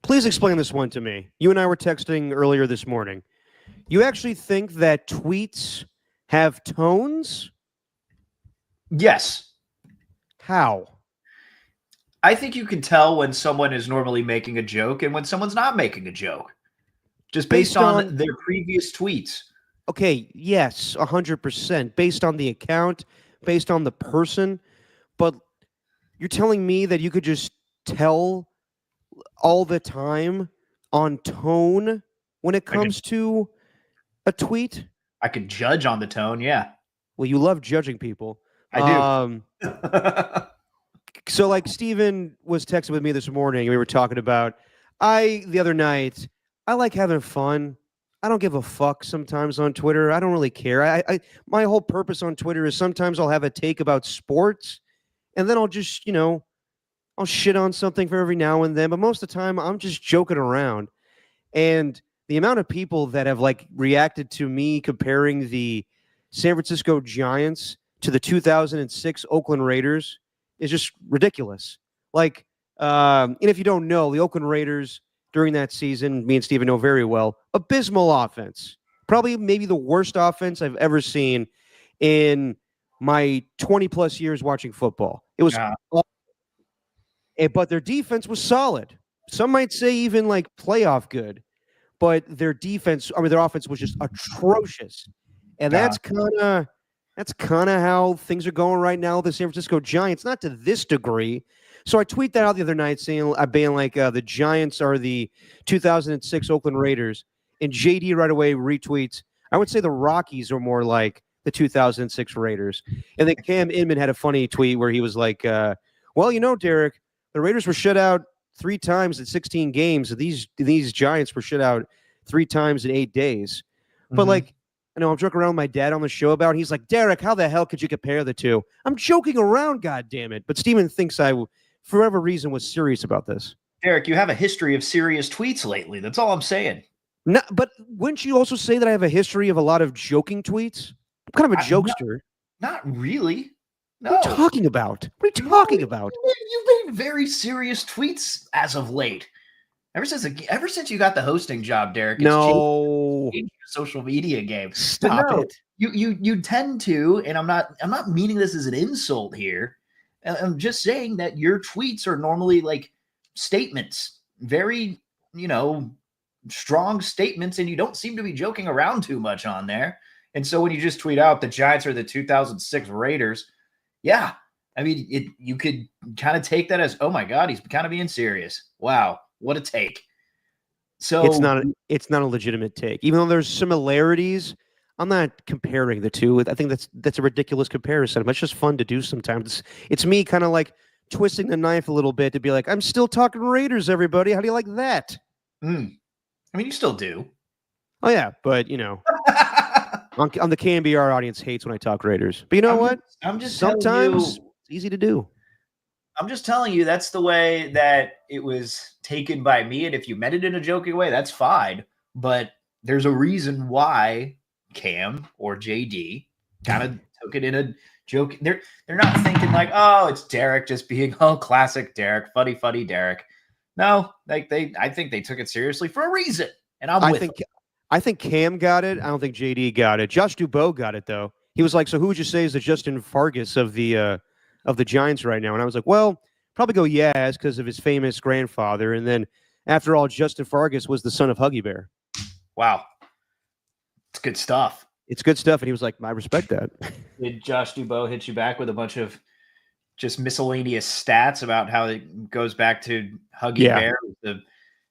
Please explain this one to me. You and I were texting earlier this morning. You actually think that tweets have tones? Yes. How? I think you can tell when someone is normally making a joke and when someone's not making a joke. Just based on their previous tweets. Okay, yes, 100%. Based on the account, based on the person. But you're telling me that you could just tell all the time on tone when it comes to a tweet? I could judge on the tone, yeah. Well, you love judging people. I do. So, like, Steven was texting with me this morning, and we were talking about, the other night, I like having fun. I don't give a fuck sometimes on Twitter. I don't really care. My whole purpose on Twitter is sometimes I'll have a take about sports, and then I'll just, I'll shit on something for every now and then. But most of the time, I'm just joking around. And the amount of people that have, like, reacted to me comparing the San Francisco Giants to the 2006 Oakland Raiders is just ridiculous. Like, and if you don't know, the Oakland Raiders during that season, me and Steven know very well, abysmal offense. Probably maybe the worst offense I've ever seen in my 20-plus years watching football. It was awful. But their defense was solid. Some might say even like playoff good. But their their offense was just atrocious. And that's kind of how things are going right now with the San Francisco Giants, not to this degree. So I tweeted that out the other night saying, being like, the Giants are the 2006 Oakland Raiders. And JD right away retweets, I would say the Rockies are more like the 2006 Raiders. And then Cam Inman had a funny tweet where he was like, well, Derek, the Raiders were shut out 3 times in 16 games. These Giants were shut out 3 times in 8 days. But like, I know I'm joking around with my dad on the show about it. He's like, Derek, how the hell could you compare the two? I'm joking around, goddammit. But Steven thinks I, for whatever reason, was serious about this. Derek, you have a history of serious tweets lately. That's all I'm saying. No, but wouldn't you also say that I have a history of a lot of joking tweets? I'm kind of a jokester. Not really. No. What are you talking about? What are you talking about? You've made very serious tweets as of late. Ever since you got the hosting job, Derek. It's changed the social media game. Stop it. You tend to, and I'm not meaning this as an insult here. I'm just saying that your tweets are normally like statements, very, strong statements, and you don't seem to be joking around too much on there. And so when you just tweet out the Giants are the 2006 Raiders, yeah, I mean, you could kind of take that as, oh my God, he's kind of being serious. Wow, what a take. So it's not a legitimate take, even though there's similarities. I'm not comparing the two. I think that's a ridiculous comparison. But it's just fun to do sometimes. It's me kind of like twisting the knife a little bit to be like, I'm still talking Raiders, everybody. How do you like that? I mean, you still do. Oh yeah, but on the KNBR audience hates when I talk Raiders. But you know what? I'm just sometimes it's easy to do. I'm just telling you that's the way that it was taken by me. And if you meant it in a joking way, that's fine. But there's a reason why Cam or JD kind of took it in a joke. They're not thinking like, oh, it's Derek just being classic Derek, funny Derek. No, I think they took it seriously for a reason. And I think Cam got it. I don't think JD got it. Josh Dubois got it though. He was like, so who would you say is the Justin Fargas of the Giants right now? And I was like, well, probably go Yaz because of his famous grandfather. And then after all, Justin Fargas was the son of Huggy Bear. Wow. It's good stuff. It's good stuff. And he was like, I respect that. Did Josh Dubois hit you back with a bunch of just miscellaneous stats about how it goes back to Huggy Bear?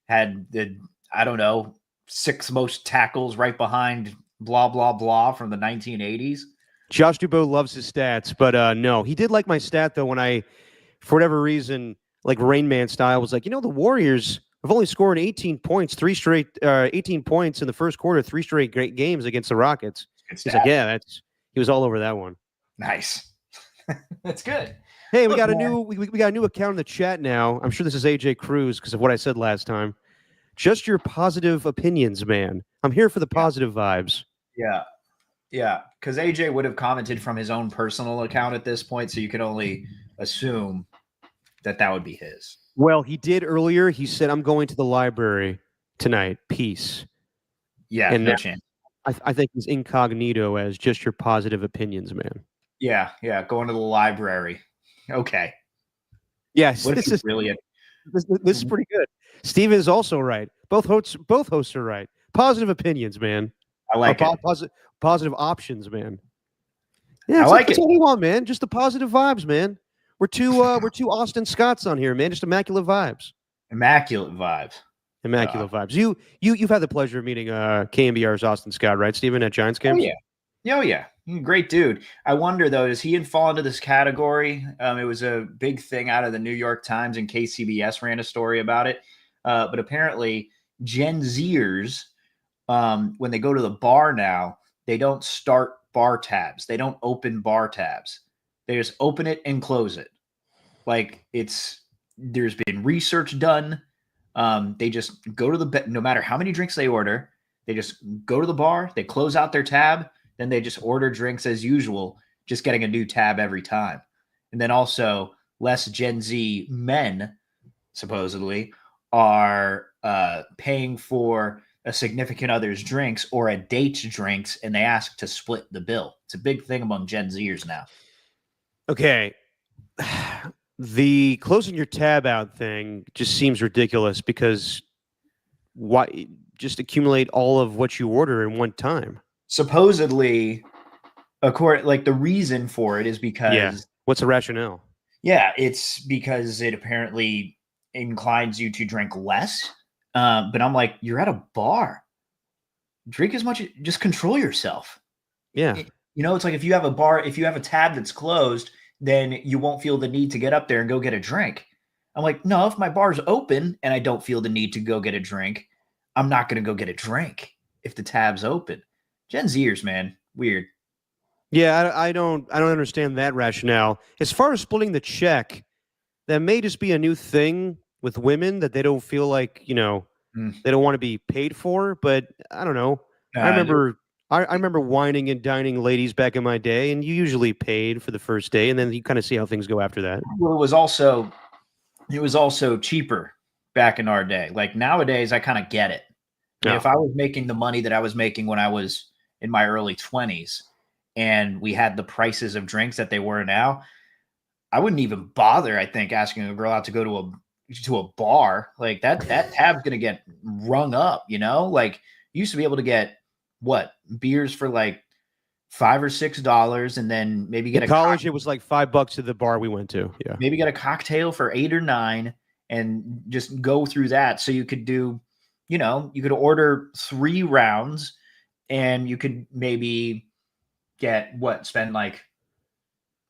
Had the, I don't know, 6 most tackles right behind blah, blah, blah from the 1980s. Josh Dubois loves his stats, but no. He did like my stat, though, when I, for whatever reason, like Rain Man style, was like, the Warriors have only scored 18 points, 18 points in the first quarter, 3 straight great games against the Rockets. He's like, yeah, he was all over that one. Nice. That's good. Hey, we got a new account in the chat now. I'm sure this is AJ Cruz because of what I said last time. Just your positive opinions, man. I'm here for the positive vibes. Yeah, because AJ would have commented from his own personal account at this point, so you can only assume that would be his. Well, he did earlier. He said, "I'm going to the library tonight. Peace." Yeah, And no now chance. I think he's incognito as just your positive opinions, man. Yeah, going to the library. Okay. Yes, What if this he's is really a this is pretty good. Steven is also right. Both hosts are right. Positive opinions, man. I Or like it. positive options, man. Yeah, I like that's it. all we want, man. Just the positive vibes, man. We're two Austin Scotts on here, man. Just immaculate vibes. Immaculate vibes. Immaculate vibes. You've had the pleasure of meeting KMBR's Austin Scott, right, Steven, at Giants Oh games? yeah. Oh yeah. Great dude. I wonder though, does he fall into this category? It was a big thing out of the New York Times, and KCBS ran a story about it. But apparently Gen Zers, when they go to the bar now, they don't start bar tabs. They don't open bar tabs. They just open it and close it. Like there's been research done. They just go to no matter how many drinks they order, they just go to the bar, they close out their tab, then they just order drinks as usual, just getting a new tab every time. And then also less Gen Z men supposedly are paying for a significant other's drinks or a date's drinks, and they ask to split the bill. It's a big thing among Gen Zers now. Okay. The closing your tab out thing just seems ridiculous because why just accumulate all of what you order in one time? Supposedly, the reason for it is Yeah. because What's the rationale? it's because it apparently inclines you to drink less. But I'm like, you're at a bar. Drink as much. Just control yourself. Yeah. It's like if you have a bar, if you have a tab that's closed, then you won't feel the need to get up there and go get a drink. I'm like, no, if my bar's open and I don't feel the need to go get a drink, I'm not going to go get a drink if the tab's open. Gen Zers, man, weird. Yeah, I don't understand that rationale. As far as splitting the check, that may just be a new thing with women that they don't feel like, Mm. they don't want to be paid for, but I don't know. I Uh, remember I remember whining and dining ladies back in my day, and you usually paid for the first day, and then you kind of see how things go after that. well, it was also cheaper back in our day. Like nowadays, I kind of get it. No. If I was making the money that I was making when I was in my early 20s and we had the prices of drinks that they were now, I wouldn't even bother, I think, asking a girl out to go to a bar. Like that tab's gonna get rung up, Like you used to be able to get beers for like $5 or $6 and then maybe get In a college, it was like $5 at the bar we went to. Yeah. maybe get a cocktail for 8 or 9 and just go through that. So you could do, you could order 3 rounds and you could maybe spend like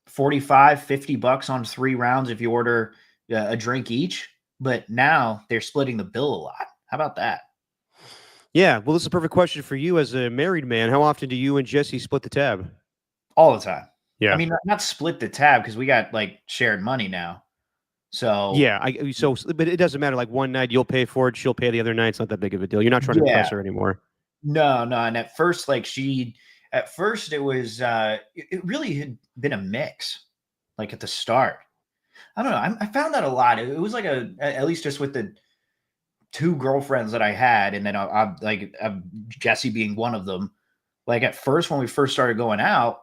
45, $50 on 3 rounds if you order a drink each. But now they're splitting the bill a lot. How about that? Yeah. Well, this is a perfect question for you as a married man. How often do you and Jesse split the tab? All the time. Yeah. I mean, not split the tab because we got like shared money now. So Yeah. But it doesn't matter. Like one night you'll pay for it, she'll pay the other night. It's not that big of a deal. You're not trying to impress her anymore. No. And at first, it was, it really had been a mix, like at the start. I don't know. I found that a lot. It was like at least just with the 2 girlfriends that I had, and then Jessie being one of them. Like at first, when we first started going out,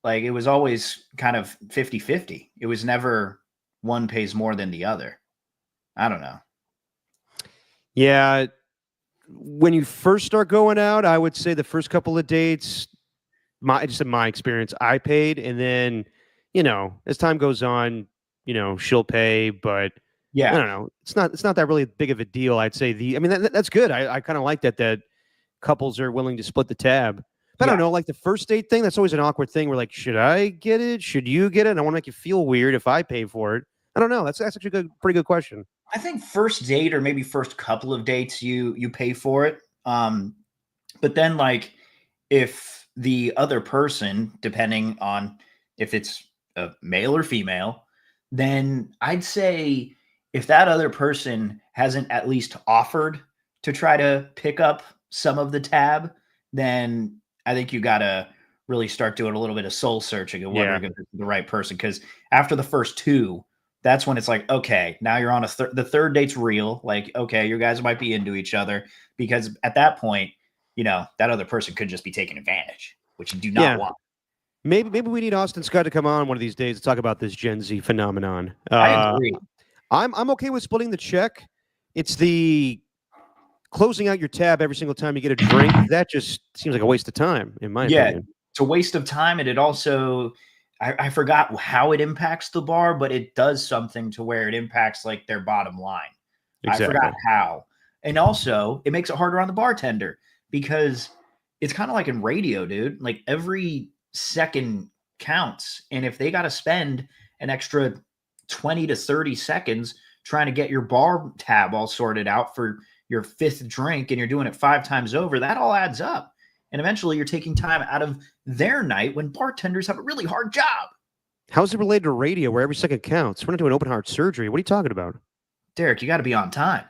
like it was always kind of 50-50. It was never one pays more than the other. I don't know. Yeah. When you first start going out, I would say the first couple of dates, just in my experience, I paid, and then, as time goes on, she'll pay, but I don't know. It's not that really big of a deal. I'd say that's good. I kind of like that couples are willing to split the tab. But I don't know, like the first date thing, that's always an awkward thing. We're like, should I get it? Should you get it? And I want to make you feel weird if I pay for it. I don't know. That's actually a pretty good question. I think first date or maybe first couple of dates you pay for it. But then like if the other person, depending on if it's a male or female, then I'd say if that other person hasn't at least offered to try to pick up some of the tab, then I think you got to really start doing a little bit of soul searching and wondering if it's the right person. Because after the first 2, that's when it's like, okay, now you're on the third date's real. Like, okay, you guys might be into each other, because at that point, that other person could just be taking advantage, which you do not Yeah. want. Maybe we need Austin Scott to come on one of these days to talk about this Gen Z phenomenon. I agree. I'm okay with splitting the check. It's the closing out your tab every single time you get a drink. That just seems like a waste of time, in my opinion. It's a waste of time, and it also, I forgot how it impacts the bar, but it does something to where it impacts like their bottom line. Exactly. I forgot how. And also, it makes it harder on the bartender, because it's kind of like in radio, dude. Like every second counts. And if they got to spend an extra 20 to 30 seconds trying to get your bar tab all sorted out for your fifth drink, and you're doing it 5 times over, that all adds up. And eventually you're taking time out of their night when bartenders have a really hard job. How's it related to radio where every second counts? We're not doing open heart surgery. What are you talking about? Derek, you got to be on time.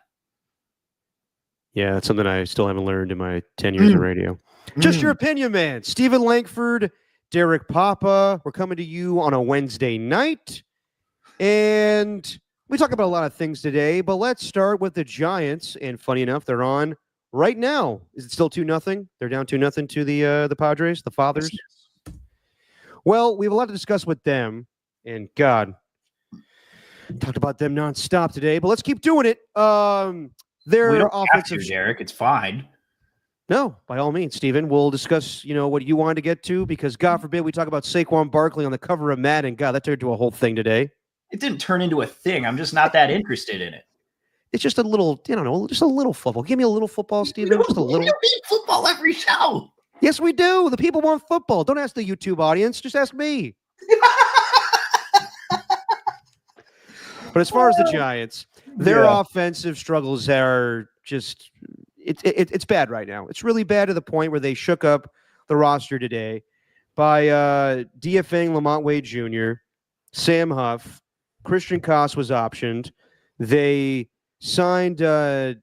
Yeah, that's something I still haven't learned in my 10 years of radio. Just your opinion, man. Stephen Langford, Derek Papa. We're coming to you on a Wednesday night. And we talk about a lot of things today, but let's start with the Giants. And funny enough, they're on right now. Is it still 2-0? They're down 2-0 to the Padres, the Fathers. Well, we have a lot to discuss with them. And God, talked about them nonstop today, but let's keep doing it. Their we don't offensive, have to, Derek. It's fine. No, by all means, Stephen. We'll discuss, what you wanted to get to, because God forbid we talk about Saquon Barkley on the cover of Madden. God, that turned into a whole thing today. It didn't turn into a thing. I'm just not that interested in it. It's just a little, just a little football. Give me a little football, Stephen. Just a little. We don't need football every show. Yes, we do. The people want football. Don't ask the YouTube audience. Just ask me. But as far as the Giants, their offensive struggles are just it's bad right now. It's really bad to the point where they shook up the roster today by DFAing Lamont Wade Jr., Sam Huff, Christian Koss was optioned. They signed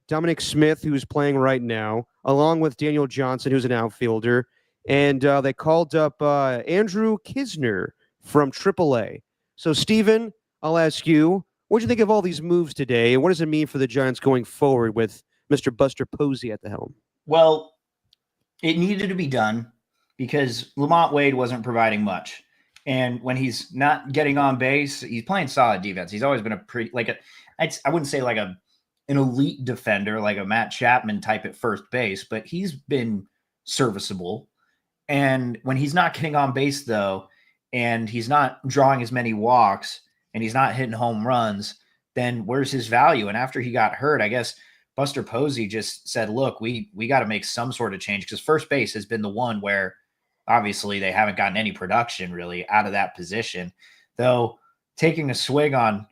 Dominic Smith, who's playing right now, along with Daniel Johnson, who's an outfielder. And they called up Andrew Kisner from AAA. So, Stephen, I'll ask you, what do you think of all these moves today? And what does it mean for the Giants going forward with Mr. Buster Posey at the helm? Well, it needed to be done because Lamont Wade wasn't providing much. And when he's not getting on base, he's playing solid defense. He's always been a pretty, I wouldn't say like an elite defender, like a Matt Chapman type at first base, but he's been serviceable. And when he's not getting on base, though, and he's not drawing as many walks and he's not hitting home runs, then where's his value? And after he got hurt, I guess Buster Posey just said, look, we got to make some sort of change, because first base has been the one where obviously they haven't gotten any production really out of that position. Though taking a swing on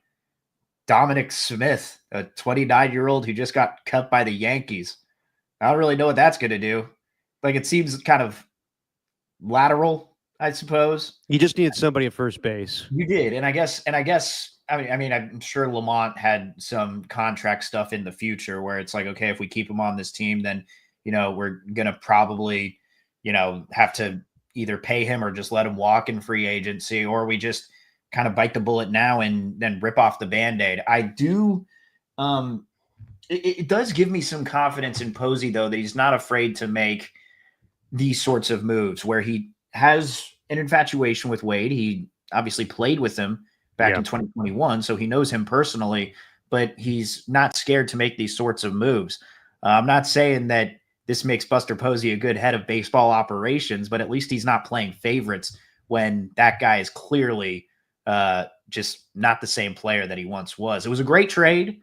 Dominic Smith, a 29-year-old who just got cut by the Yankees, I don't really know what that's going to do. Like, it seems kind of lateral, I suppose. You just needed somebody at first base. You did. And I guess, I mean, I'm sure Lamont had some contract stuff in the future where it's like, okay, if we keep him on this team, then, we're going to probably, have to either pay him or just let him walk in free agency, or we just kind of bite the bullet now and then rip off the Band-Aid. I do. It does give me some confidence in Posey, though, that he's not afraid to make these sorts of moves where he has an infatuation with Wade. He obviously played with him back in 2021, so he knows him personally, but he's not scared to make these sorts of moves. I'm not saying that this makes Buster Posey a good head of baseball operations, but at least he's not playing favorites when that guy is clearly just not the same player that he once was. It was a great trade.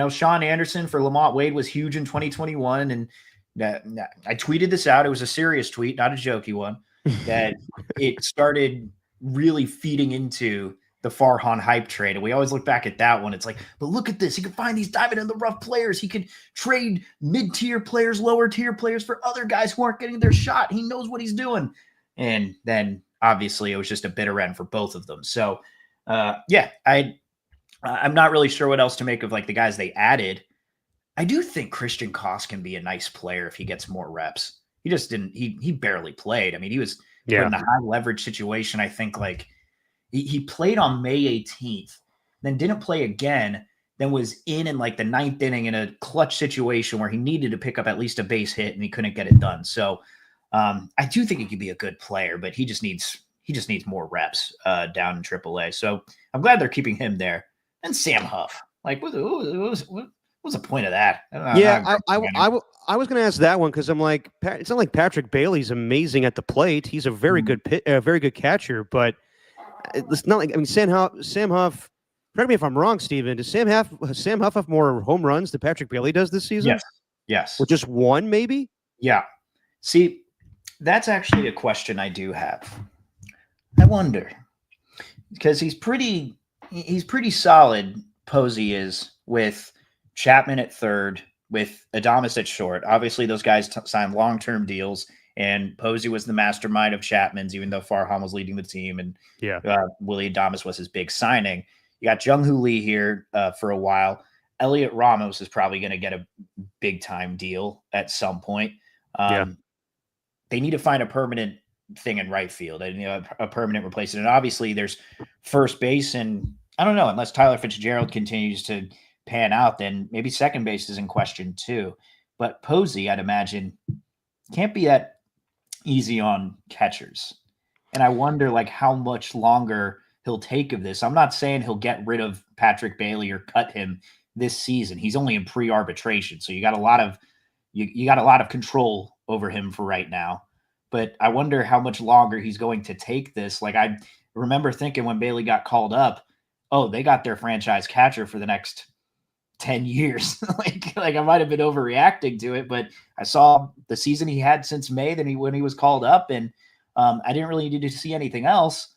Sean Anderson for Lamont Wade was huge in 2021. And I tweeted this out. It was a serious tweet, not a jokey one, that it started really feeding into the Farhan hype trade. And we always look back at that one. It's like, but look at this. He could find these diamond in the rough players. He could trade mid-tier players, lower tier players for other guys who aren't getting their shot. He knows what he's doing. And then obviously it was just a bitter end for both of them. So I'm not really sure what else to make of like the guys they added. I do think Christian Koss can be a nice player if he gets more reps. He just didn't, he barely played. I mean, he was put in a high leverage situation. I think like he played on May 18th then didn't play again, then was in like the ninth inning in a clutch situation where he needed to pick up at least a base hit and he couldn't get it done. So I do think he could be a good player, but he just needs more reps down in AAA. So I'm glad they're keeping him there. And Sam Huff, like what was the point of that? I was going to ask that one because I'm like, it's not like Patrick Bailey's amazing at the plate. He's a very good very good catcher, but it's not like, I mean, Sam Huff. Correct me if I'm wrong, Steven. Does Sam Huff have more home runs than Patrick Bailey does this season? Yes. Or just one, maybe? Yeah. See, that's actually a question I do have. I wonder, because he's pretty solid. Posey is with Chapman at third, with Adames at short. Obviously, those guys signed long-term deals, and Posey was the mastermind of Chapman's, even though Farhan was leading the team, and Willie Adames was his big signing. You got Jung-Hoo Lee here for a while. Elliot Ramos is probably going to get a big-time deal at some point. They need to find a permanent thing in right field, and a permanent replacement. And obviously, there's first base, and I don't know, unless Tyler Fitzgerald continues to pan out, then maybe second base is in question too. But Posey, I'd imagine, can't be that easy on catchers. And I wonder, like, how much longer he'll take of this. I'm not saying he'll get rid of Patrick Bailey or cut him this season. He's only in pre-arbitration, so you got a lot of control over him for right now. But I wonder how much longer he's going to take this. Like, I remember thinking when Bailey got called up, oh, they got their franchise catcher for the next 10 years. like I might have been overreacting to it, but I saw the season he had since May when he was called up, and I didn't really need to see anything else.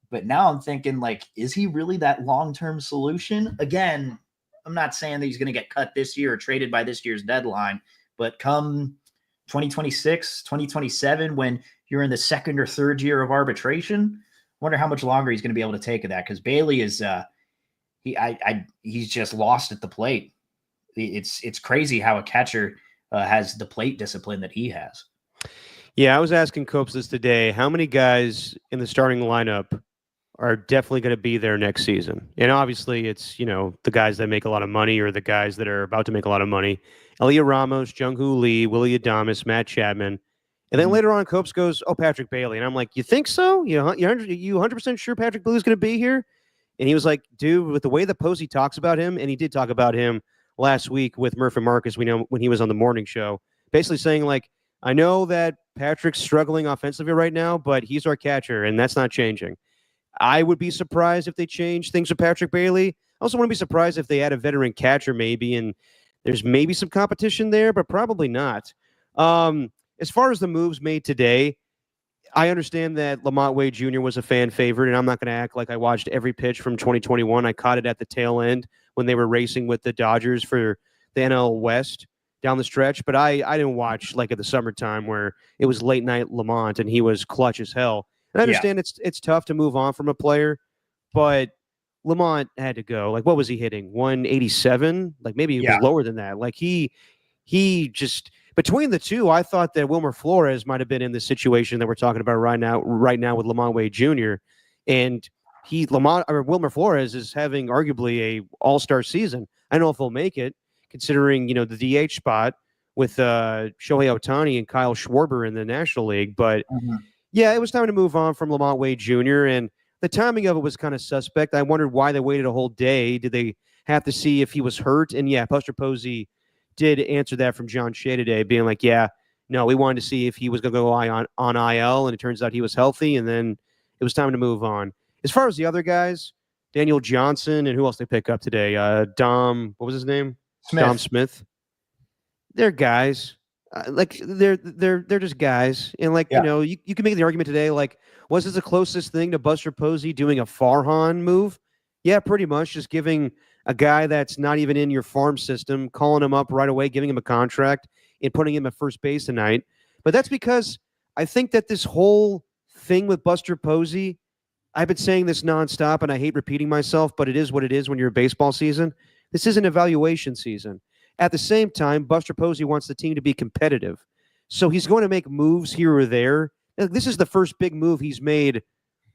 But now I'm thinking, like, is he really that long-term solution? Again, I'm not saying that he's going to get cut this year or traded by this year's deadline, but come 2026, 2027, when you're in the second or third year of arbitration, I wonder how much longer he's going to be able to take of that, because Bailey is he's just lost at the plate. It's crazy how a catcher has the plate discipline that he has. Yeah, I was asking Copes this today. How many guys in the starting lineup are definitely going to be there next season? And obviously, it's the guys that make a lot of money or the guys that are about to make a lot of money. Elliot Ramos, Jung-Hoo Lee, Willie Adames, Matt Chapman. And then later on, Copes goes, oh, Patrick Bailey. And I'm like, you think so? You 100% sure Patrick Bailey's going to be here? And he was like, dude, with the way that Posey talks about him, and he did talk about him last week with Murph and Marcus, we know when he was on the morning show, basically saying, like, I know that Patrick's struggling offensively right now, but he's our catcher, and that's not changing. I would be surprised if they change things with Patrick Bailey. I also wouldn't be surprised if they add a veteran catcher maybe, and there's maybe some competition there, but probably not. As far as the moves made today, I understand that Lamont Wade Jr. was a fan favorite, and I'm not going to act like I watched every pitch from 2021. I caught it at the tail end when they were racing with the Dodgers for the NL West down the stretch, but I didn't watch like at the summertime where it was late night Lamont and he was clutch as hell. And I understand it's tough to move on from a player, but Lamont had to go. Like, what was he hitting? 187? Like, maybe it was lower than that. Like, he just, between the two, I thought that Wilmer Flores might have been in the situation that we're talking about right now with Lamont Wade Jr. And Wilmer Flores is having arguably a all-star season. I don't know if he'll make it, considering, the DH spot with Shohei Ohtani and Kyle Schwarber in the National League. But yeah, it was time to move on from Lamont Wade Jr. And the timing of it was kind of suspect. I wondered why they waited a whole day. Did they have to see if he was hurt? And yeah, Buster Posey did answer that from John Shea today, being like, yeah, no, we wanted to see if he was going to go on IL, and it turns out he was healthy, and then it was time to move on. As far as the other guys, Daniel Johnson, and who else they pick up today? Dom, what was his name? Smith. Dom Smith. They're guys. They're just guys. And you can make the argument today, like, was this the closest thing to Buster Posey doing a Farhan move? Yeah, pretty much. Just giving a guy that's not even in your farm system, calling him up right away, giving him a contract, and putting him at first base tonight. But that's because I think that this whole thing with Buster Posey, I've been saying this nonstop, and I hate repeating myself, but it is what it is when you're a baseball season. This is an evaluation season. At the same time, Buster Posey wants the team to be competitive. So he's going to make moves here or there. This is the first big move he's made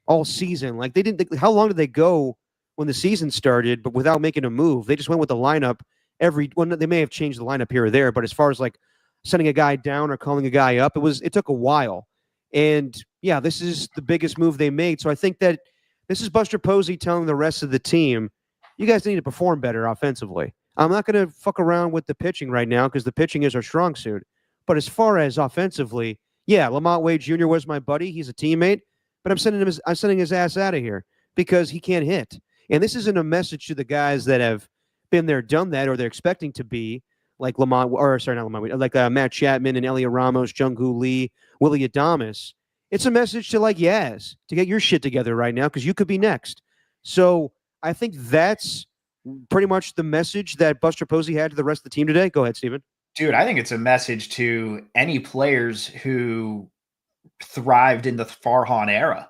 all season. Like, how long did they go when the season started, but without making a move. They just went with the lineup they may have changed the lineup here or there, but as far as like sending a guy down or calling a guy up, it took a while. And yeah, this is the biggest move they made. So I think that this is Buster Posey telling the rest of the team, you guys need to perform better offensively. I'm not going to fuck around with the pitching right now because the pitching is our strong suit. But as far as offensively, yeah, Lamont Wade Jr. was my buddy. He's a teammate, but I'm sending his ass out of here because he can't hit. And this isn't a message to the guys that have been there, done that, or they're expecting to be like Matt Chapman and Elliot Ramos, Jung-Hoo Lee, Willie Adames. It's a message to like Yaz to get your shit together right now because you could be next. So I think that's pretty much the message that Buster Posey had to the rest of the team today. Go ahead, Steven. Dude, I think it's a message to any players who thrived in the Farhan era.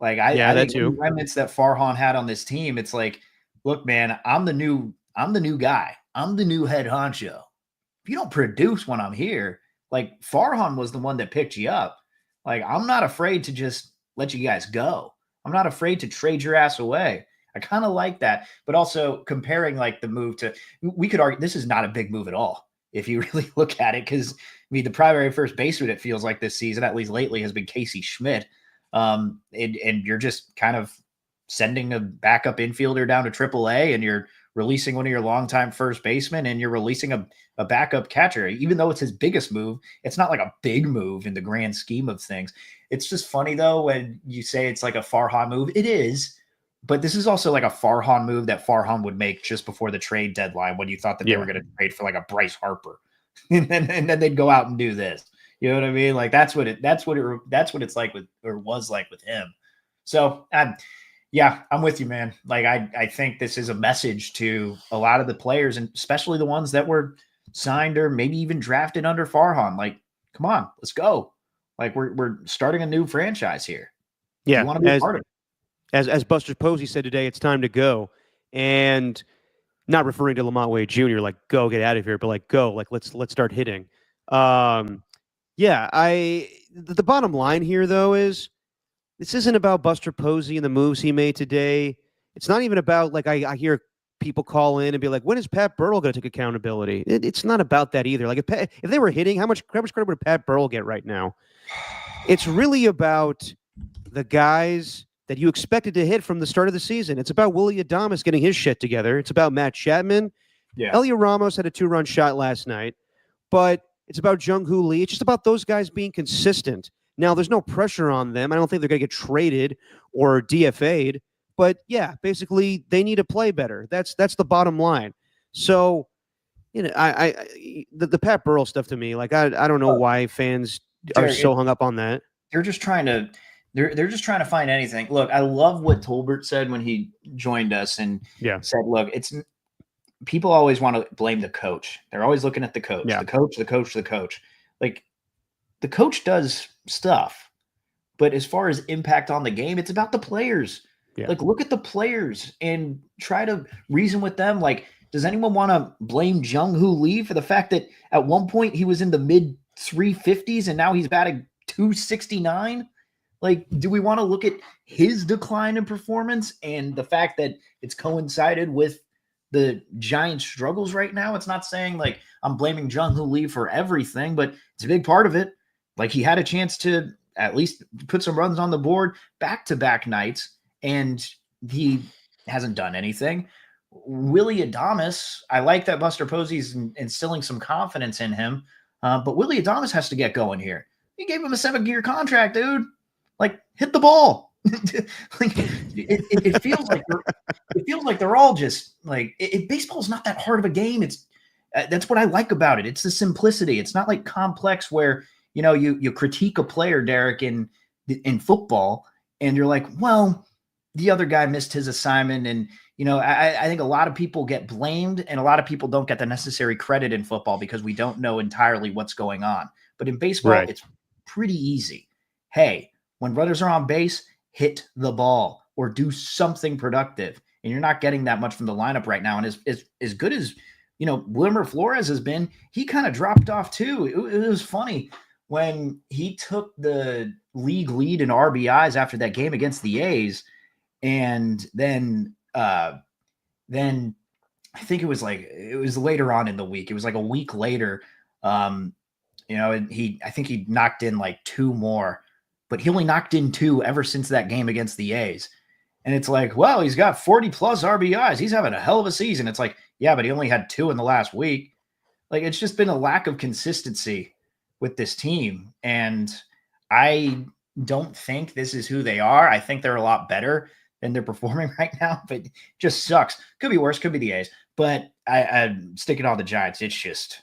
Like I think the remnants that Farhan had on this team, it's like, look, man, I'm the new guy. I'm the new head honcho. If you don't produce when I'm here, like Farhan was the one that picked you up. Like, I'm not afraid to just let you guys go. I'm not afraid to trade your ass away. I kind of like that. But also comparing like the move to, we could argue this is not a big move at all if you really look at it. Because, I mean, the primary first baseman, it feels like this season, at least lately, has been Casey Schmidt. And you're just kind of sending a backup infielder down to AAA, and you're releasing one of your longtime first basemen, and you're releasing a backup catcher. Even though it's his biggest move, it's not like a big move in the grand scheme of things. It's just funny, though, when you say it's like a Farhan move. It is, but this is also like a Farhan move that Farhan would make just before the trade deadline when you thought that they were going to trade for like a Bryce Harper. and then they'd go out and do this. You know what I mean? Like that's what it's like with, or was like with him. So yeah, I'm with you, man. Like I think this is a message to a lot of the players, and especially the ones that were signed or maybe even drafted under Farhan. Like, come on, let's go. Like we're starting a new franchise here. Yeah, you want to be a part of it. As Buster Posey said today, it's time to go. And not referring to Lamont Wade Jr. like go get out of here, but like go, like let's start hitting. Yeah, the bottom line here though is this isn't about Buster Posey and the moves he made today. It's not even about like I hear people call in and be like, when is Pat Burrell going to take accountability? It's not about that either. Like if they were hitting, how much credit would Pat Burrell get right now? It's really about the guys that you expected to hit from the start of the season. It's about Willie Adames getting his shit together. It's about Matt Chapman. Yeah. Elliot Ramos had a 2-run shot last night, but it's about Jung-Hoo Lee. It's just about those guys being consistent. Now, there's no pressure on them. I don't think they're going to get traded or DFA'd. But, yeah, basically, they need to play better. That's the bottom line. So, you know, the Pat Burrell stuff to me, like, I don't know why fans are so hung up on that. They're just trying to they're just trying to find anything. Look, I love what Tolbert said when he joined us and said, look, it's people always want to blame the coach. They're always looking at the coach, the coach. Like, the coach does stuff, but as far as impact on the game, it's about the players. Yeah. Like, look at the players and try to reason with them. Like, does anyone want to blame Jung-Hoo Lee for the fact that at one point he was in the mid 350s and now he's batting 269? Like, do we want to look at his decline in performance and the fact that it's coincided with the Giants' struggles right now? It's not saying like I'm blaming Jung-Hoo Lee for everything, but it's a big part of it. Like, he had a chance to at least put some runs on the board back-to-back nights, and he hasn't done anything. Willie Adames, I like that Buster Posey's instilling some confidence in him, but Willie Adames has to get going here. He gave him a 7-year contract, dude. Like, hit the ball. Like, it feels like they're all just like baseball's not that hard of a game. It's that's what I like about it. It's the simplicity. It's not like complex where you critique a player, Derek, in football, and you're like, well, the other guy missed his assignment, and I think a lot of people get blamed, and a lot of people don't get the necessary credit in football because we don't know entirely what's going on. But in baseball, It's pretty easy. Hey, when runners are on base, hit the ball or do something productive. And you're not getting that much from the lineup right now. And as good as, Wilmer Flores has been, he kind of dropped off too. It was funny when he took the league lead in RBIs after that game against the A's. And then then I think it was later on in the week. It was like a week later. And I think he knocked in like 2 more, but he only knocked in 2 ever since that game against the A's. And it's like, well, he's got 40 plus RBIs. He's having a hell of a season. It's like, yeah, but he only had 2 in the last week. Like, it's just been a lack of consistency with this team. And I don't think this is who they are. I think they're a lot better than they're performing right now, but it just sucks. Could be worse, could be the A's. But I'm sticking on the Giants. It's just,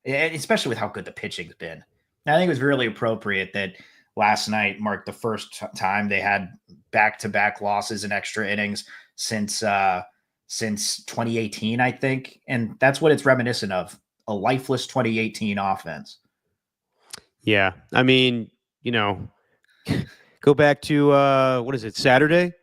especially with how good the pitching's been. And I think it was really appropriate that last night marked the first time they had back-to-back losses in extra innings since 2018, I think. And that's what it's reminiscent of, a lifeless 2018 offense. Yeah. I mean, go back to, Saturday,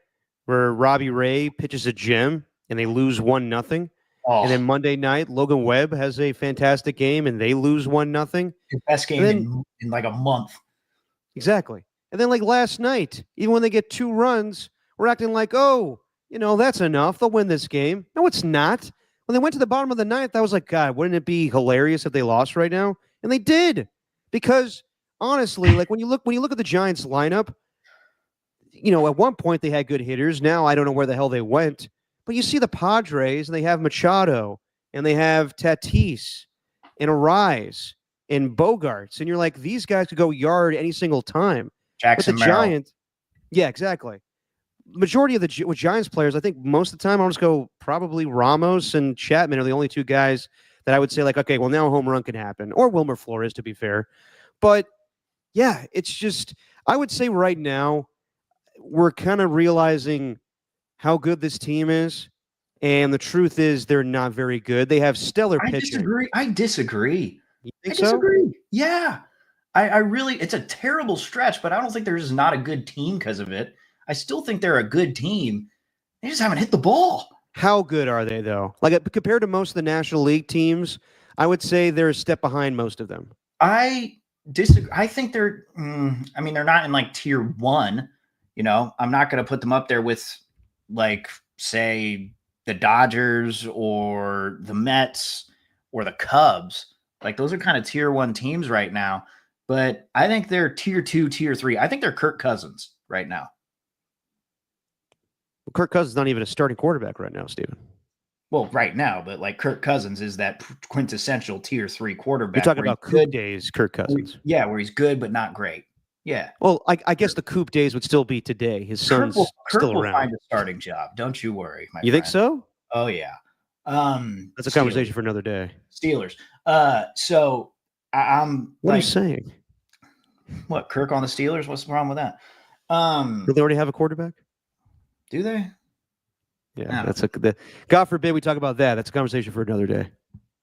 where Robbie Ray pitches a gem and they lose 1-0. Oh, And then Monday night, Logan Webb has a fantastic game and they lose 1-0. his best game in like a month. Exactly. And then like last night, even when they get 2 runs, we're acting like, oh, that's enough. They'll win this game. No, it's not. When they went to the bottom of the ninth, I was like, God, wouldn't it be hilarious if they lost right now? And they did. Because honestly, like when you look at the Giants lineup, at one point they had good hitters. Now I don't know where the hell they went. But you see the Padres, and they have Machado, and they have Tatis, and Arise, and Bogarts, and you're like, these guys could go yard any single time. Jackson but the Giants, yeah, exactly. Majority of the Giants players, I think most of the time, I'll just go probably Ramos and Chapman are the only 2 guys that I would say like, okay, well now a home run can happen, or Wilmer Flores to be fair. But yeah, it's just, I would say right now we're kind of realizing how good this team is, and the truth is they're not very good. They have stellar pitching. I disagree. You think I disagree. So? Yeah. I really, it's a terrible stretch, but I don't think they're just not a good team because of it. I still think they're a good team. They just haven't hit the ball. How good are they, though? Like, compared to most of the National League teams, I would say they're a step behind most of them. I disagree. I think they're, they're not in like tier 1. I'm not going to put them up there with, like, say, the Dodgers or the Mets or the Cubs. Like, those are kind of tier 1 teams right now. But I think they're tier 2, tier 3. I think they're Kirk Cousins right now. Well, Kirk Cousins is not even a starting quarterback right now, Steven. Well, right now, but like Kirk Cousins is that quintessential tier 3 quarterback. You're talking about Coop days, Kirk Cousins. Where he's good but not great. Yeah. Well, I guess the Coop days would still be today. His son's still around. Find a starting job. Don't you worry, my friend. You think so? Oh yeah. That's a conversation for another day. Steelers. So I'm. What are you saying? What, Kirk on the Steelers? What's the problem with that? Do they already have a quarterback? Do they? Yeah, God forbid we talk about that. That's a conversation for another day.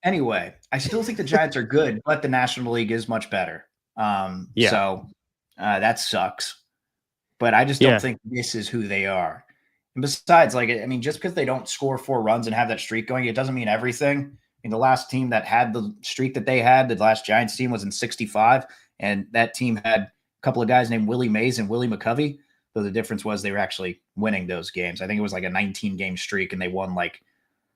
Anyway, I still think the Giants are good, but the National League is much better. So that sucks. But I just don't think this is who they are. And besides, just because they don't score 4 runs and have that streak going, it doesn't mean everything. The last team that had the streak that they had, the last Giants team, was in 65, and that team had a couple of guys named Willie Mays and Willie McCovey. So the difference was they were actually winning those games. I think it was like a 19-game streak, and they won like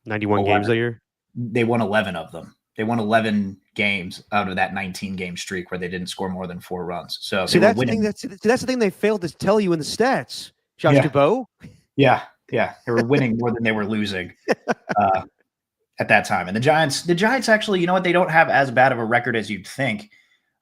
91 games that year. They won 11 of them. They won 11 games out of that 19-game streak where they didn't score more than 4 runs. So see, that's the thing. That's the thing they failed to tell you in the stats, Josh Dubow. Yeah, they were winning more than they were losing at that time. And the Giants actually, they don't have as bad of a record as you'd think.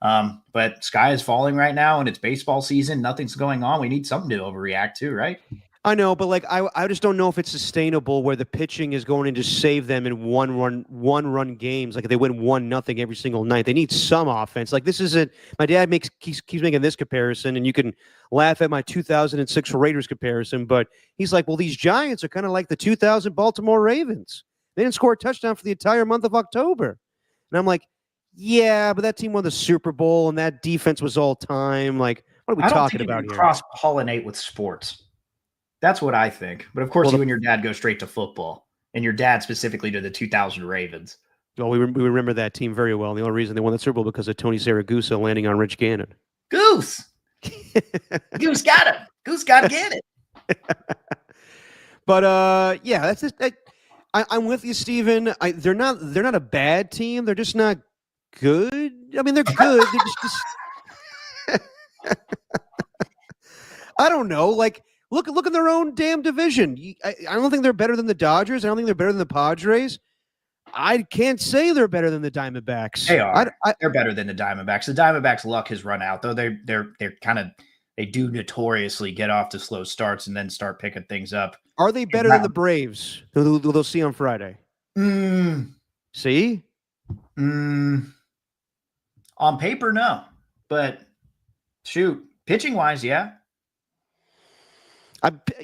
But sky is falling right now, and it's baseball season. Nothing's going on. We need something to overreact to, right? I know, but I just don't know if it's sustainable where the pitching is going to just save them in one run games. Like if they win 1-0 every single night, they need some offense. Like this isn't. My dad keeps making this comparison, and you can laugh at my 2006 Raiders comparison, but he's like, well, these Giants are kind of like the 2000 Baltimore Ravens. They didn't score a touchdown for the entire month of October, and I'm like, yeah, but that team won the Super Bowl, and that defense was all time. Like, what are we talking about here? Cross-pollinate with sports. That's what I think. But of course, you and your dad go straight to football, and your dad specifically to the 2000 Ravens. Well, we remember that team very well. And the only reason they won the Super Bowl because of Tony Saragusa landing on Rich Gannon. Goose got him. Goose got to get it. But yeah, that's just. I'm with you, Steven. They're not a bad team. They're just not good. I mean, they're good. They're just I don't know. Like, look in their own damn division. I don't think they're better than the Dodgers. I don't think they're better than the Padres. I can't say they're better than the Diamondbacks. They are. They're better than the Diamondbacks. The Diamondbacks' luck has run out, though. They're kind of they do notoriously get off to slow starts and then start picking things up. Are they better than the Braves? Who they'll see on Friday? See? On paper, no. But shoot, pitching wise, yeah.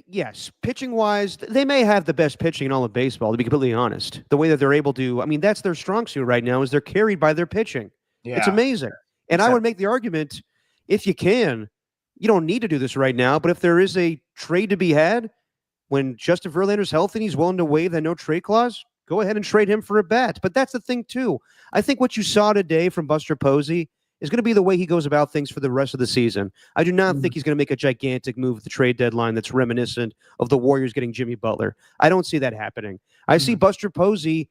Yes, pitching wise, they may have the best pitching in all of baseball. To be completely honest, the way that they're able to, I mean, that's their strong suit right now. Is they're carried by their pitching. Yeah. It's amazing. And I would make the argument, if you can, you don't need to do this right now. But if there is a trade to be had, when Justin Verlander's healthy and he's willing to waive that no trade clause, go ahead and trade him for a bat. But that's the thing too. I think what you saw today from Buster Posey is going to be the way he goes about things for the rest of the season. I do not think he's going to make a gigantic move at the trade deadline that's reminiscent of the Warriors getting Jimmy Butler. I don't see that happening. I see Buster Posey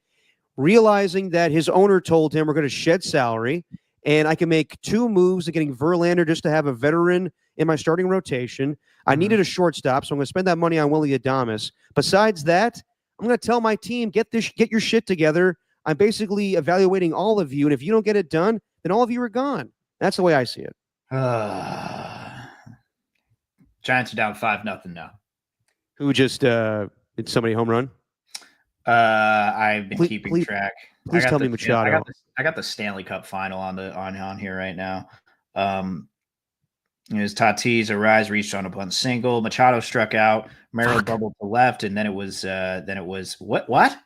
realizing that his owner told him we're going to shed salary, and I can make two moves of getting Verlander just to have a veteran in my starting rotation. I needed a shortstop, so I'm going to spend that money on Willie Adames. Besides that, I'm going to tell my team, get your shit together. I'm basically evaluating all of you, and if you don't get it done, then all of you are gone. That's the way I see it. Giants are down 5-0 now. Who just did somebody home run? I've been keeping track. Please tell me Machado. I got the Stanley Cup final on here right now. It was Tatis, a rise, reached on a bunt single. Machado struck out. Merrill bubbled to left, and then it was what?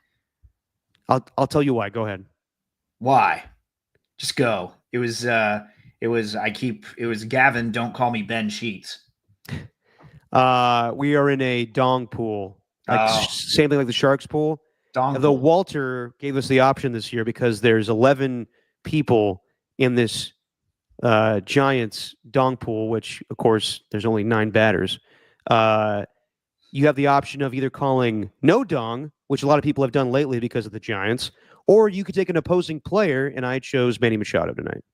I'll tell you why. Go ahead. Why? Just go. It was Gavin, don't call me Ben Sheets. We are in a dong pool. Same thing like the Sharks pool. Though Walter gave us the option this year because there's 11 people in this Giants dong pool, which of course there's only 9 batters. You have the option of either calling no dong, which a lot of people have done lately because of the Giants, or you could take an opposing player, and I chose Manny Machado tonight.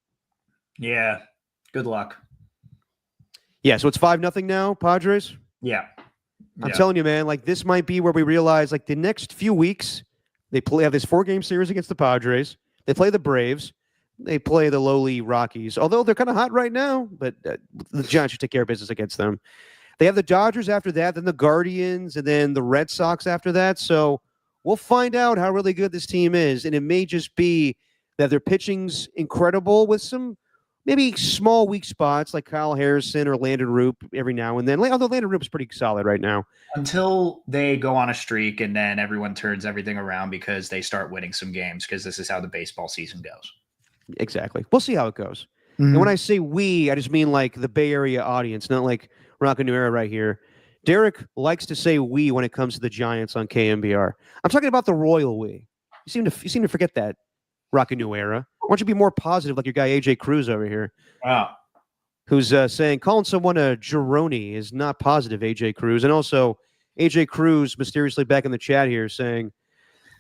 Yeah. Good luck. Yeah, so it's 5-0 now, Padres? Yeah. I'm telling you, man, like this might be where we realize like the next few weeks, they have this 4-game series against the Padres. They play the Braves. They play the lowly Rockies, although they're kind of hot right now, but the Giants should take care of business against them. They have the Dodgers after that, then the Guardians, and then the Red Sox after that. So we'll find out how really good this team is, and it may just be that their pitching's incredible with some maybe small weak spots like Kyle Harrison or Landon Roop every now and then. Although Landon Roop's pretty solid right now. Until they go on a streak and then everyone turns everything around because they start winning some games, because this is how the baseball season goes. Exactly. We'll see how it goes. And when I say we, I just mean like the Bay Area audience, not like Rockin' New Era right here. Derek likes to say we when it comes to the Giants on KMBR. I'm talking about the royal we. You seem to forget that, Rockin' New Era. Why don't you be more positive like your guy AJ Cruz over here? Wow. Who's saying calling someone a jabroni is not positive, AJ Cruz. And also AJ Cruz mysteriously back in the chat here saying,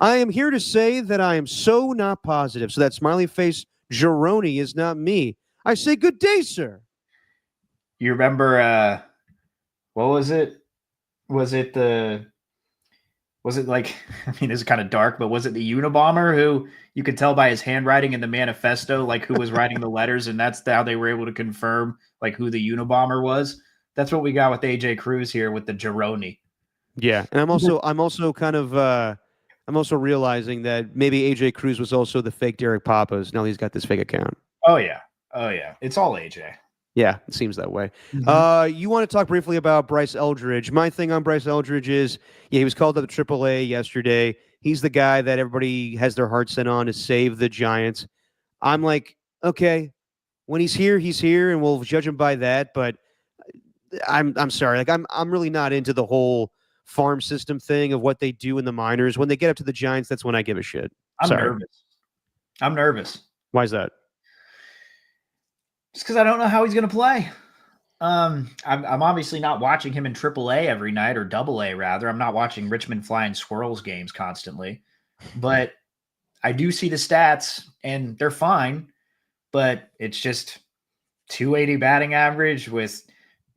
I am here to say that I am so not positive. So that smiley face jabroni is not me. I say good day, sir. You remember what was it? Was it like, I mean, it's kind of dark, but was it the Unabomber who you could tell by his handwriting in the manifesto, like who was writing the letters, and that's how they were able to confirm like who the Unabomber was? That's what we got with AJ Cruz here with the Jaroni. Yeah, and I'm also kind of I'm also realizing that maybe AJ Cruz was also the fake Derek Papas. Now he's got this fake account. Oh yeah, it's all AJ. Yeah, it seems that way. You want to talk briefly about Bryce Eldridge. My thing on Bryce Eldridge is, he was called up to AAA yesterday. He's the guy that everybody has their heart set on to save the Giants. I'm like, okay, when he's here, and we'll judge him by that. But I'm sorry, like I'm really not into the whole farm system thing of what they do in the minors. When they get up to the Giants, that's when I give a shit. I'm nervous. Why is that? Just because I don't know how he's going to play. I'm obviously not watching him in AAA every night, or AA rather. I'm not watching Richmond Flying Squirrels games constantly, but I do see the stats and they're fine. But it's just 280 batting average with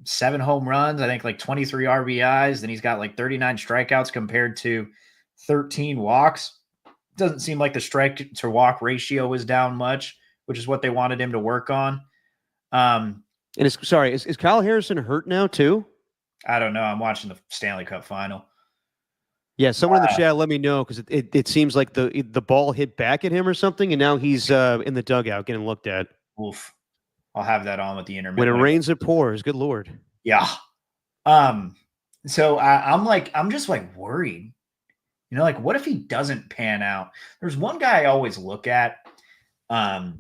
7 home runs. I think like 23 RBIs. Then he's got like 39 strikeouts compared to 13 walks. Doesn't seem like the strike to walk ratio was down much, which is what they wanted him to work on. And is Kyle Harrison hurt now too? I don't know. I'm watching the Stanley Cup final. Yeah, someone in the chat let me know, because it seems like the ball hit back at him or something, and now he's in the dugout getting looked at. Oof. I'll have that on with the intermittent. When it rains, it pours. Good Lord. Yeah. So I'm just like worried. You know, like, what if he doesn't pan out? There's one guy I always look at. By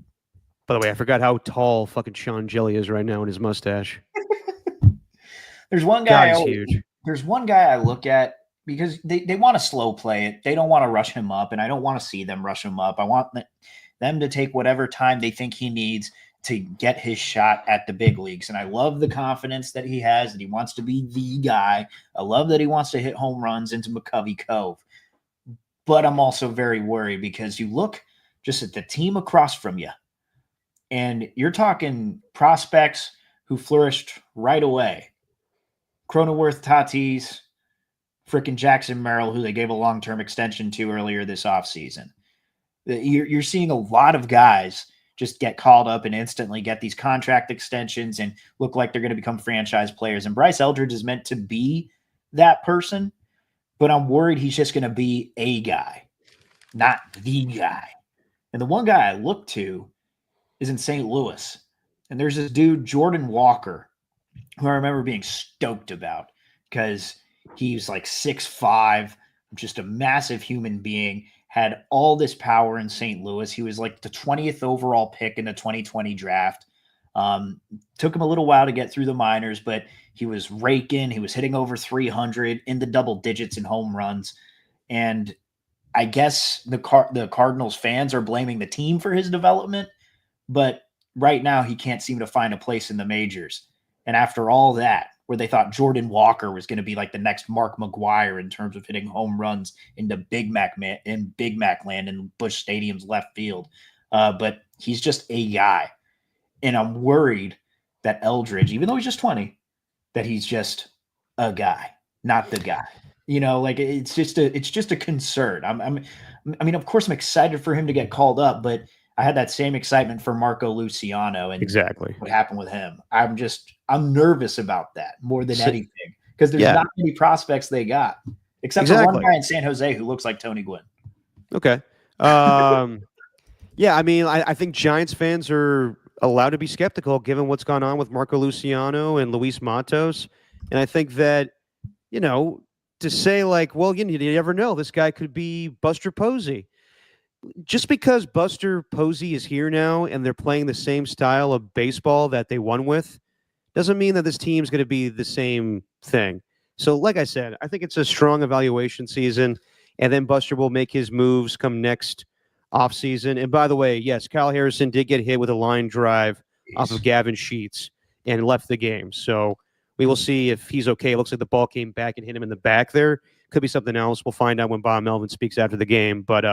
the way, I forgot how tall fucking Sean Jelly is right now in his mustache. There's one guy. God, he's huge. There's one guy I look at because they want to slow play it. They don't want to rush him up, and I don't want to see them rush him up. I want them to take whatever time they think he needs to get his shot at the big leagues. And I love the confidence that he has, that he wants to be the guy. I love that he wants to hit home runs into McCovey Cove. But I'm also very worried because you look just at the team across from you, and you're talking prospects who flourished right away. Cronenworth, Tatis, frickin' Jackson Merrill, who they gave a long-term extension to earlier this offseason. You're seeing a lot of guys just get called up and instantly get these contract extensions and look like they're going to become franchise players. And Bryce Eldridge is meant to be that person, but I'm worried he's just going to be a guy, not the guy. And the one guy I look to is in St. Louis. And there's this dude, Jordan Walker, who I remember being stoked about because he's like 6'5", just a massive human being, had all this power in St. Louis. He was like the 20th overall pick in the 2020 draft. Took him a little while to get through the minors, but he was raking. He was hitting over 300 in the double digits in home runs. And I guess the Cardinals fans are blaming the team for his development, but right now he can't seem to find a place in the majors. And after all that, where they thought Jordan Walker was going to be like the next Mark McGwire in terms of hitting home runs into Big Mac land in Busch Stadium's left field. But he's just a guy. And I'm worried that Eldridge, even though he's just 20, that he's just a guy, not the guy. You know, like it's just a concern. I mean, of course I'm excited for him to get called up, but I had that same excitement for Marco Luciano and exactly what happened with him. I'm nervous about that more than anything because there's not many prospects they got, except for one guy in San Jose who looks like Tony Gwynn. Okay. Yeah, I mean, I think Giants fans are allowed to be skeptical given what's gone on with Marco Luciano and Luis Matos. And I think that, you know, to say like, well, you never know, this guy could be Buster Posey. Just because Buster Posey is here now and they're playing the same style of baseball that they won with doesn't mean that this team's going to be the same thing. So like I said, I think it's a strong evaluation season, and then Buster will make his moves come next offseason. And by the way, yes, Kyle Harrison did get hit with a line drive off of Gavin Sheets and left the game. So we will see if he's okay. It looks like the ball came back and hit him in the back there. Could be something else. We'll find out when Bob Melvin speaks after the game. But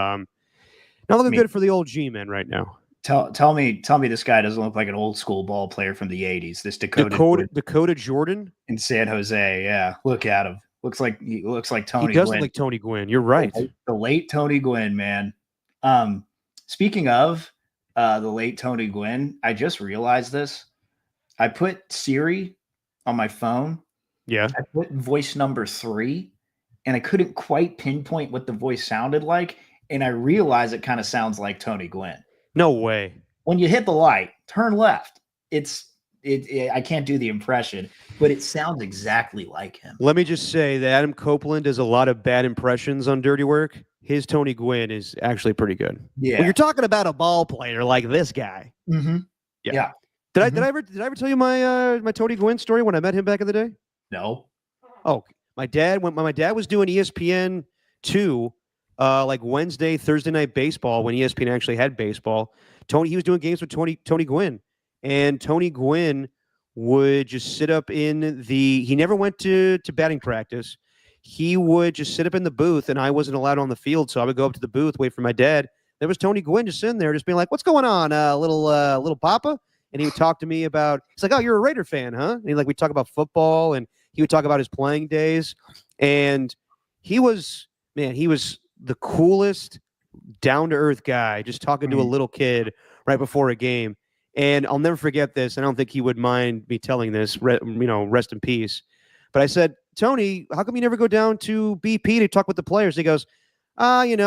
not looking good for the old G-man right now. Tell me this guy doesn't look like an old school ball player from the 80s. This Dakota Jordan in San Jose. Yeah, look at him. Looks like Tony Gwynn. He does look like Tony Gwynn. You're right. The late Tony Gwynn, man. Speaking of the late Tony Gwynn, I just realized this. I put Siri on my phone. Yeah. I put voice number 3, and I couldn't quite pinpoint what the voice sounded like. And I realize it kind of sounds like Tony Gwynn. No way. When you hit the light, turn left. I can't do the impression, but it sounds exactly like him. Let me just say that Adam Copeland does a lot of bad impressions on Dirty Work. His Tony Gwynn is actually pretty good. Yeah. When you're talking about a ball player like this guy. Mm-hmm. Yeah. Did I ever tell you my Tony Gwynn story when I met him back in the day? No. Oh, my dad was doing ESPN 2. Like Wednesday, Thursday night baseball when ESPN actually had baseball. He was doing games with Tony Gwynn, and Tony Gwynn would just sit up in the. He never went to batting practice. He would just sit up in the booth, and I wasn't allowed on the field, so I would go up to the booth, wait for my dad. There was Tony Gwynn just sitting there, just being like, "What's going on, little Papa?" And he would talk to me about. He's like, "Oh, you're a Raider fan, huh?" And we talk about football, and he would talk about his playing days, and he was the coolest, down to earth guy, just talking to a little kid right before a game. And I'll never forget this. I don't think he would mind me telling this. Rest in peace. But I said, Tony, how come you never go down to BP to talk with the players? He goes, I'm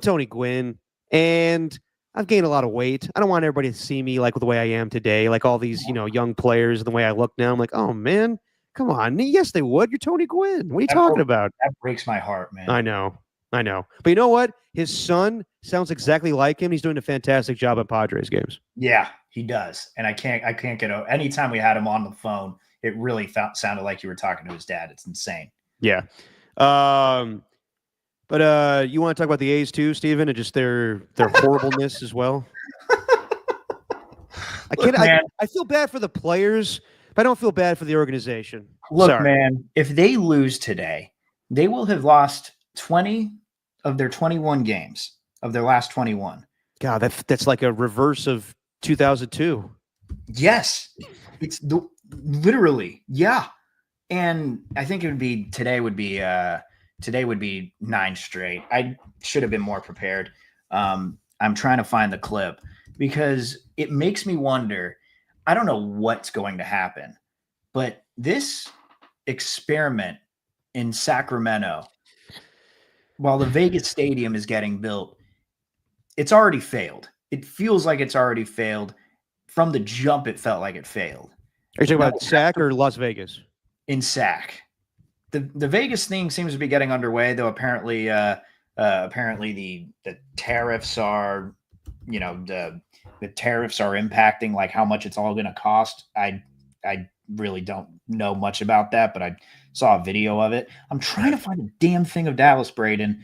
Tony Gwynn, and I've gained a lot of weight. I don't want everybody to see me like the way I am today, like all these, young players, the way I look now. I'm like, oh man, come on. Yes, they would. You're Tony Gwynn. What are you talking about? That breaks my heart, man. I know. But you know what? His son sounds exactly like him. He's doing a fantastic job at Padres games. Yeah, he does. And I can't get over. Anytime we had him on the phone, it really sounded like you were talking to his dad. It's insane. Yeah. But you want to talk about the A's too, Steven, and just their horribleness as well? I feel bad for the players, but I don't feel bad for the organization. Look, Sorry. man, if they lose today, they will have lost 20 of their 21 games of their last 21. God, that's like a reverse of 2002. Yes, it's literally, yeah. And I think today would be 9 straight. I should have been more prepared. I'm trying to find the clip because it makes me wonder. I don't know what's going to happen, but this experiment in Sacramento, while the Vegas stadium is getting built, it's already failed. It feels like it's already failed. From the jump, it felt like it failed. Are you talking about Sac or Las Vegas? In Sac. The Vegas thing seems to be getting underway, though apparently the tariffs are, the tariffs are impacting like how much it's all going to cost. I really don't know much about that, but I saw a video of it. I'm trying to find a damn thing of Dallas Braden.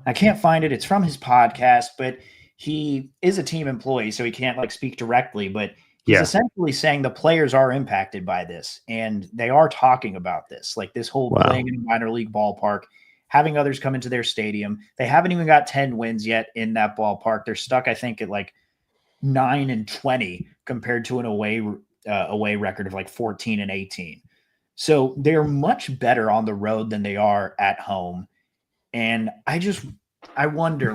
I can't find it. It's from his podcast, but he is a team employee, so he can't speak directly, but he's essentially saying the players are impacted by this, and they are talking about this, like this whole playing in a minor league ballpark, having others come into their stadium. They haven't even got 10 wins yet in that ballpark. They're stuck, I think, at 9-20 compared to an away record of 14-18. So they're much better on the road than they are at home. And I wonder,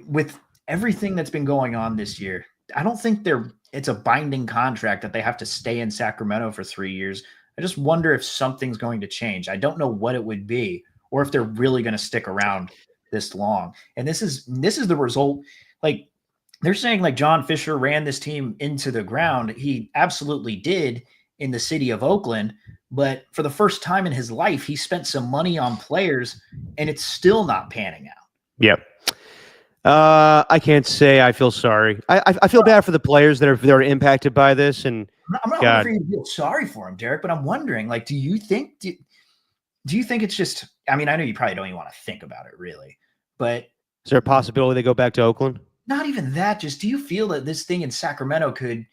with everything that's been going on this year, I don't think it's a binding contract that they have to stay in Sacramento for 3 years. I just wonder if something's going to change. I don't know what it would be, or if they're really going to stick around this long. And this is the result. They're saying John Fisher ran this team into the ground. He absolutely did in the city of Oakland, but for the first time in his life, he spent some money on players, and it's still not panning out. Yep. I can't say I feel sorry. I feel bad for the players that are impacted by this. And I'm not going for you to feel sorry for him, Derek, but I'm wondering, do you think it's just? I mean, I know you probably don't even want to think about it, really, but is there a possibility they go back to Oakland? Not even that. Just, do you feel that this thing in Sacramento could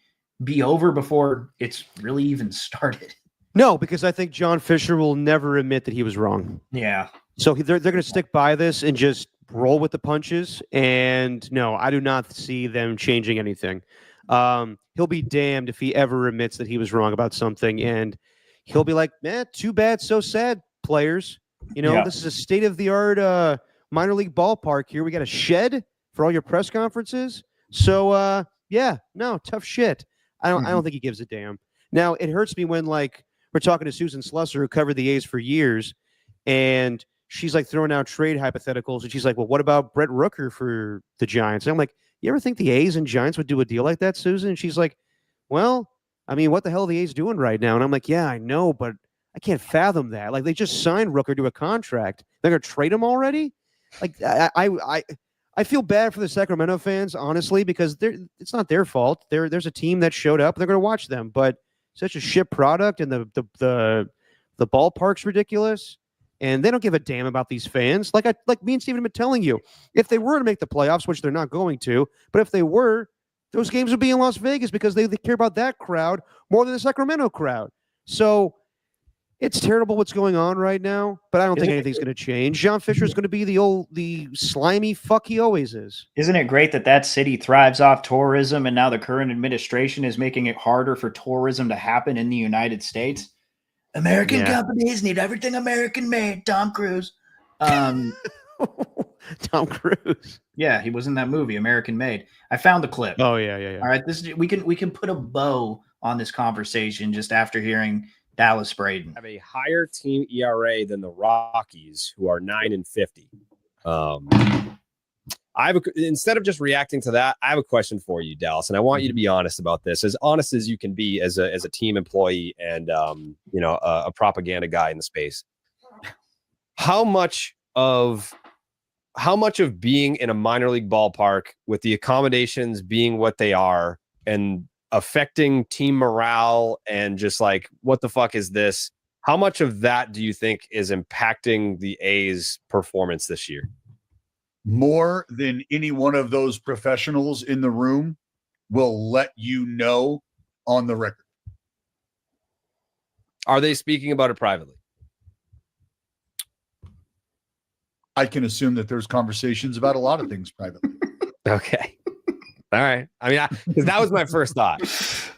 be over before it's really even started? No, because I think John Fisher will never admit that he was wrong. Yeah. So they're going to stick by this and just roll with the punches. And no, I do not see them changing anything. He'll be damned if he ever admits that he was wrong about something. And he'll be like, man, too bad, so sad, players. This is a state-of-the-art minor league ballpark here. We got a shed for all your press conferences. So, tough shit. I don't think he gives a damn. Now, it hurts me when, we're talking to Susan Slusser, who covered the A's for years, and she's throwing out trade hypotheticals, and she's like, well, what about Brett Rooker for the Giants? And I'm like, you ever think the A's and Giants would do a deal like that, Susan? And she's like, well, I mean, what the hell are the A's doing right now? And I'm like, yeah, I know, but I can't fathom that. They just signed Rooker to a contract. They're going to trade him already? I feel bad for the Sacramento fans, honestly, because it's not their fault. There's a team that showed up. They're going to watch them, but such a shit product, and the ballpark's ridiculous, and they don't give a damn about these fans. Like me and Steven have been telling you, if they were to make the playoffs, which they're not going to, but if they were, those games would be in Las Vegas because they care about that crowd more than the Sacramento crowd. So it's terrible what's going on right now, but I don't think anything's going to change. John Fisher is going to be the slimy fuck he always is. Isn't it great that that city thrives off tourism, and now the current administration is making it harder for tourism to happen in the United States? American companies need everything American made. Tom Cruise. Tom Cruise. Yeah, he was in that movie, American Made. I found the clip. Oh yeah. All right, we can put a bow on this conversation just after hearing Dallas Braden. Have a higher team ERA than the Rockies, who are 9-50. Instead of just reacting to that, I have a question for you, Dallas, and I want you to be honest about this, as honest as you can be as a team employee and a propaganda guy in the space. How much of being in a minor league ballpark with the accommodations being what they are and affecting team morale and just like, what the fuck is this? How much of that do you think is impacting the A's performance this year? More than any one of those professionals in the room will let you know on the record. Are they speaking about it privately? I can assume that there's conversations about a lot of things privately. Okay. All right. I mean, because that was my first thought.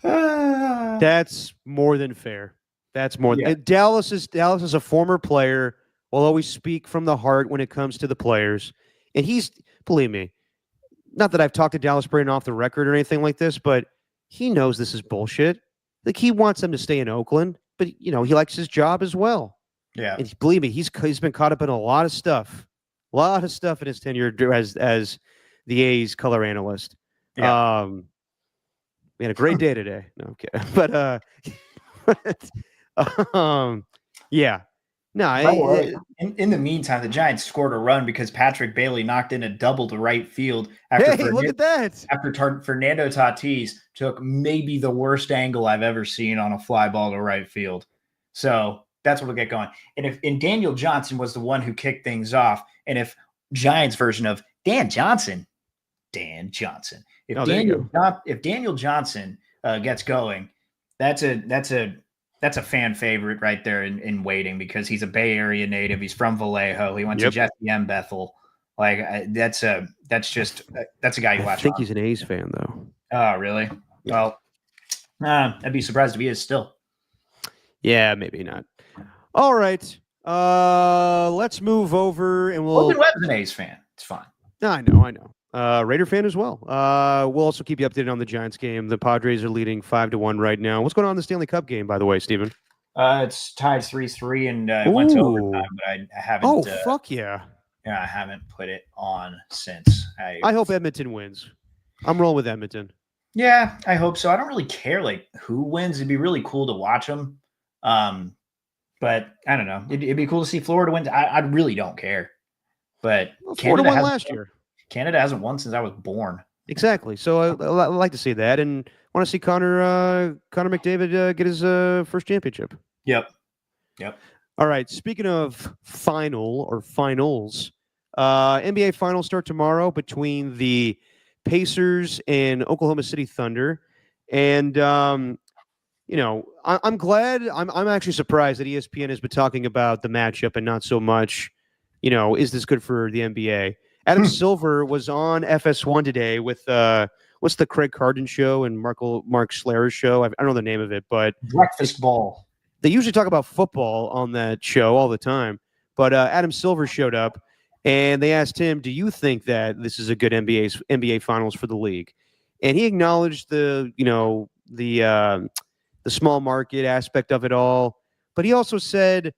That's more than fair. That's more than Dallas is a former player, will always speak from the heart when it comes to the players. And he's, believe me, not that I've talked to Dallas Braden off the record or anything like this, but he knows this is bullshit. Like, he wants them to stay in Oakland, but he likes his job as well. Yeah. And believe me, he's been caught up in a lot of stuff in his tenure as the A's color analyst. Yeah. We had a great day today. No, okay. Yeah. No, in the meantime, the Giants scored a run because Patrick Bailey knocked in a double to right field after look at that. After Fernando Tatis took maybe the worst angle I've ever seen on a fly ball to right field. So that's what'll get going. And Daniel Johnson was the one who kicked things off. And if Giants version of Dan Johnson, if Daniel Johnson gets going, that's a fan favorite right there in waiting, because he's a Bay Area native. He's from Vallejo. He went to Jesse M. Bethel. Like, that's a guy you watch. I think he's an A's fan though. Oh, really? Well, I'd be surprised if he is still. Yeah, maybe not. All right. Let's move over and we'll. Logan Webb's an A's fan. It's fine. I know. Raider fan as well. We'll also keep you updated on the Giants game. The Padres are leading 5-1 right now. What's going on in the Stanley Cup game, by the way, Steven? It's tied 3-3, and it went to overtime, but I haven't. Oh, fuck yeah! Yeah, I haven't put it on since. I hope Edmonton wins. I'm rolling with Edmonton. Yeah, I hope so. I don't really care like who wins. It'd be really cool to watch them. But I don't know. It'd be cool to see Florida win. I really don't care. But Florida won last year. Canada hasn't won since I was born. Exactly. So I like to see that, and want to see Connor McDavid get his first championship. Yep. All right. Speaking of finals, NBA finals start tomorrow between the Pacers and Oklahoma City Thunder, and I'm glad. I'm actually surprised that ESPN has been talking about the matchup and not so much, is this good for the NBA? Adam Silver was on FS1 today with what's the Craig Carden show and Mark Schlerer's show? I don't know the name of it, but Breakfast Ball. They usually talk about football on that show all the time. But Adam Silver showed up, and they asked him, "Do you think that this is a good NBA finals for the league?" And he acknowledged the small market aspect of it all, but he also said,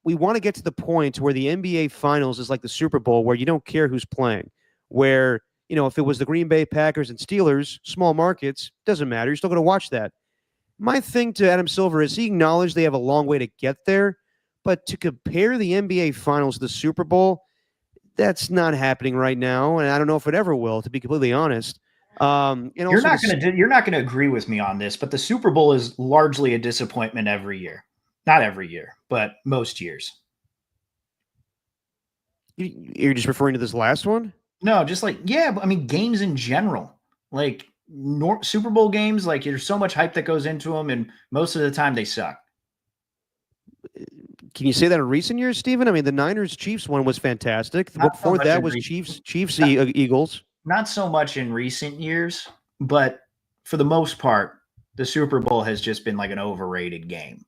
we want to get to the point where the NBA finals is like the Super Bowl, where you don't care who's playing, where, if it was the Green Bay Packers and Steelers, small markets, doesn't matter. You're still going to watch that. My thing to Adam Silver is he acknowledged they have a long way to get there, but to compare the NBA finals to the Super Bowl, that's not happening right now. And I don't know if it ever will, to be completely honest. You're not going to agree with me on this, but the Super Bowl is largely a disappointment every year. Not every year, but most years. You're just referring to this last one? No, just games in general. Like, Super Bowl games, like there's so much hype that goes into them, and most of the time they suck. Can you say that in recent years, Steven? I mean, the Niners Chiefs one was fantastic. Not so Before much that in was recent- Chiefs Not- Eagles. Not so much in recent years, but for the most part, the Super Bowl has just been like an overrated game.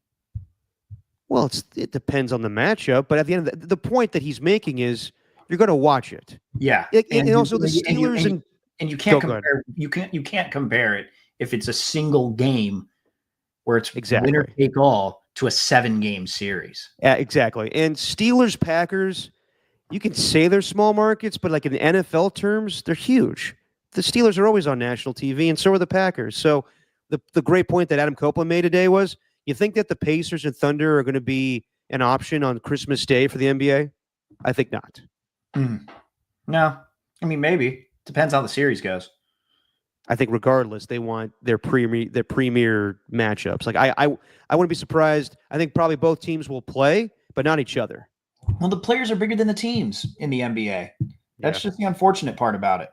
Well, it depends on the matchup, but at the end of the point that he's making is you're going to watch it. Yeah, And also the Steelers and you can't Go ahead. compare. You can't compare it if it's a single game where it's Exactly. winner take all to a 7-game series. Yeah, exactly. And Steelers Packers, you can say they're small markets, but like in NFL terms, they're huge. The Steelers are always on national TV, and so are the Packers. So the great point that Adam Copeland made today was, you think that the Pacers and Thunder are going to be an option on Christmas Day for the NBA? I think not. No, I mean maybe depends how the series goes. I think regardless, they want their premier matchups. Like I wouldn't be surprised. I think probably both teams will play, but not each other. Well, the players are bigger than the teams in the NBA. That's just the unfortunate part about it.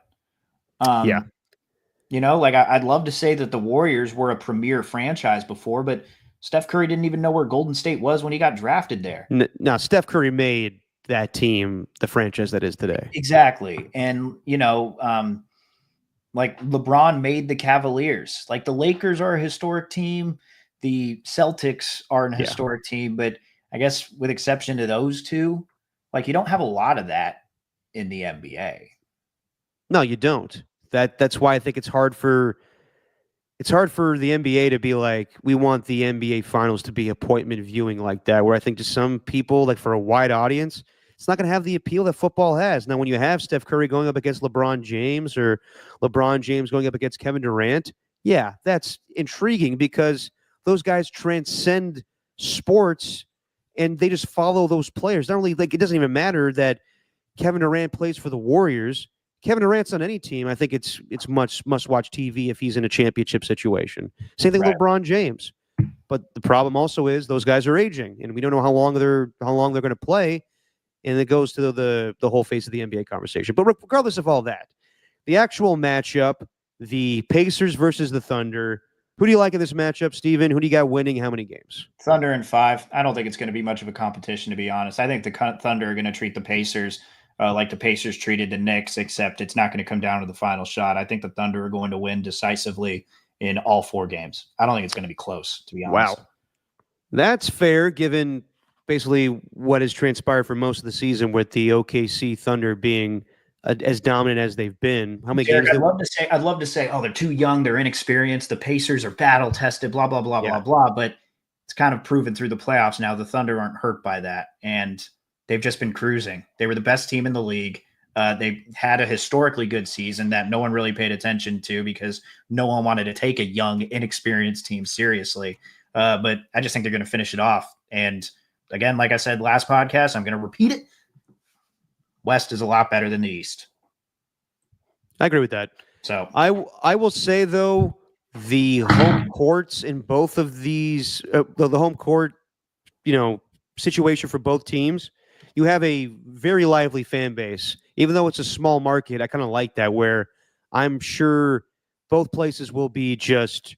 Yeah. You know, like I'd love to say that the Warriors were a premier franchise before, but Steph Curry didn't even know where Golden State was when he got drafted there. Now, Steph Curry made that team the franchise that is today. Exactly. And, you know, like LeBron made the Cavaliers. Like the Lakers are a historic team. The Celtics are an historic team. But I guess with exception to those two, like you don't have a lot of that in the NBA. No, you don't. That's why I think it's hard for the NBA to be like, we want the NBA finals to be appointment viewing like that, where I think to some people, like for a wide audience, it's not going to have the appeal that football has. Now, when you have Steph Curry going up against LeBron James or LeBron James going up against Kevin Durant, yeah, that's intriguing because those guys transcend sports and they just follow those players. Not only like it doesn't even matter that Kevin Durant plays for the Warriors. Kevin Durant's on any team. I think it's must-watch TV if he's in a championship situation. Same thing with LeBron James. But the problem also is those guys are aging, and we don't know how long they're going to play. And it goes to the whole face of the NBA conversation. But regardless of all that, the actual matchup, the Pacers versus the Thunder. Who do you like in this matchup, Steven? Who do you got winning how many games? Thunder in 5. I don't think it's going to be much of a competition, to be honest. I think the Thunder are going to treat the Pacers like the Pacers treated the Knicks, except it's not going to come down to the final shot. I think the Thunder are going to win decisively in all 4 games. I don't think it's going to be close, to be honest. Wow. That's fair, given basically what has transpired for most of the season with the OKC Thunder being as dominant as they've been. How many games? I'd love to say, oh, they're too young, they're inexperienced. The Pacers are battle tested, blah, blah, blah, blah, blah. But it's kind of proven through the playoffs now. The Thunder aren't hurt by that. And they've just been cruising. They were the best team in the league. They had a historically good season that no one really paid attention to because no one wanted to take a young, inexperienced team seriously. But I just think they're going to finish it off. And again, like I said last podcast, I'm going to repeat it. West is a lot better than the East. I agree with that. So I will say, though, the home courts in both of these, the home court, situation for both teams, you have a very lively fan base. Even though it's a small market, I kind of like that, where I'm sure both places will be just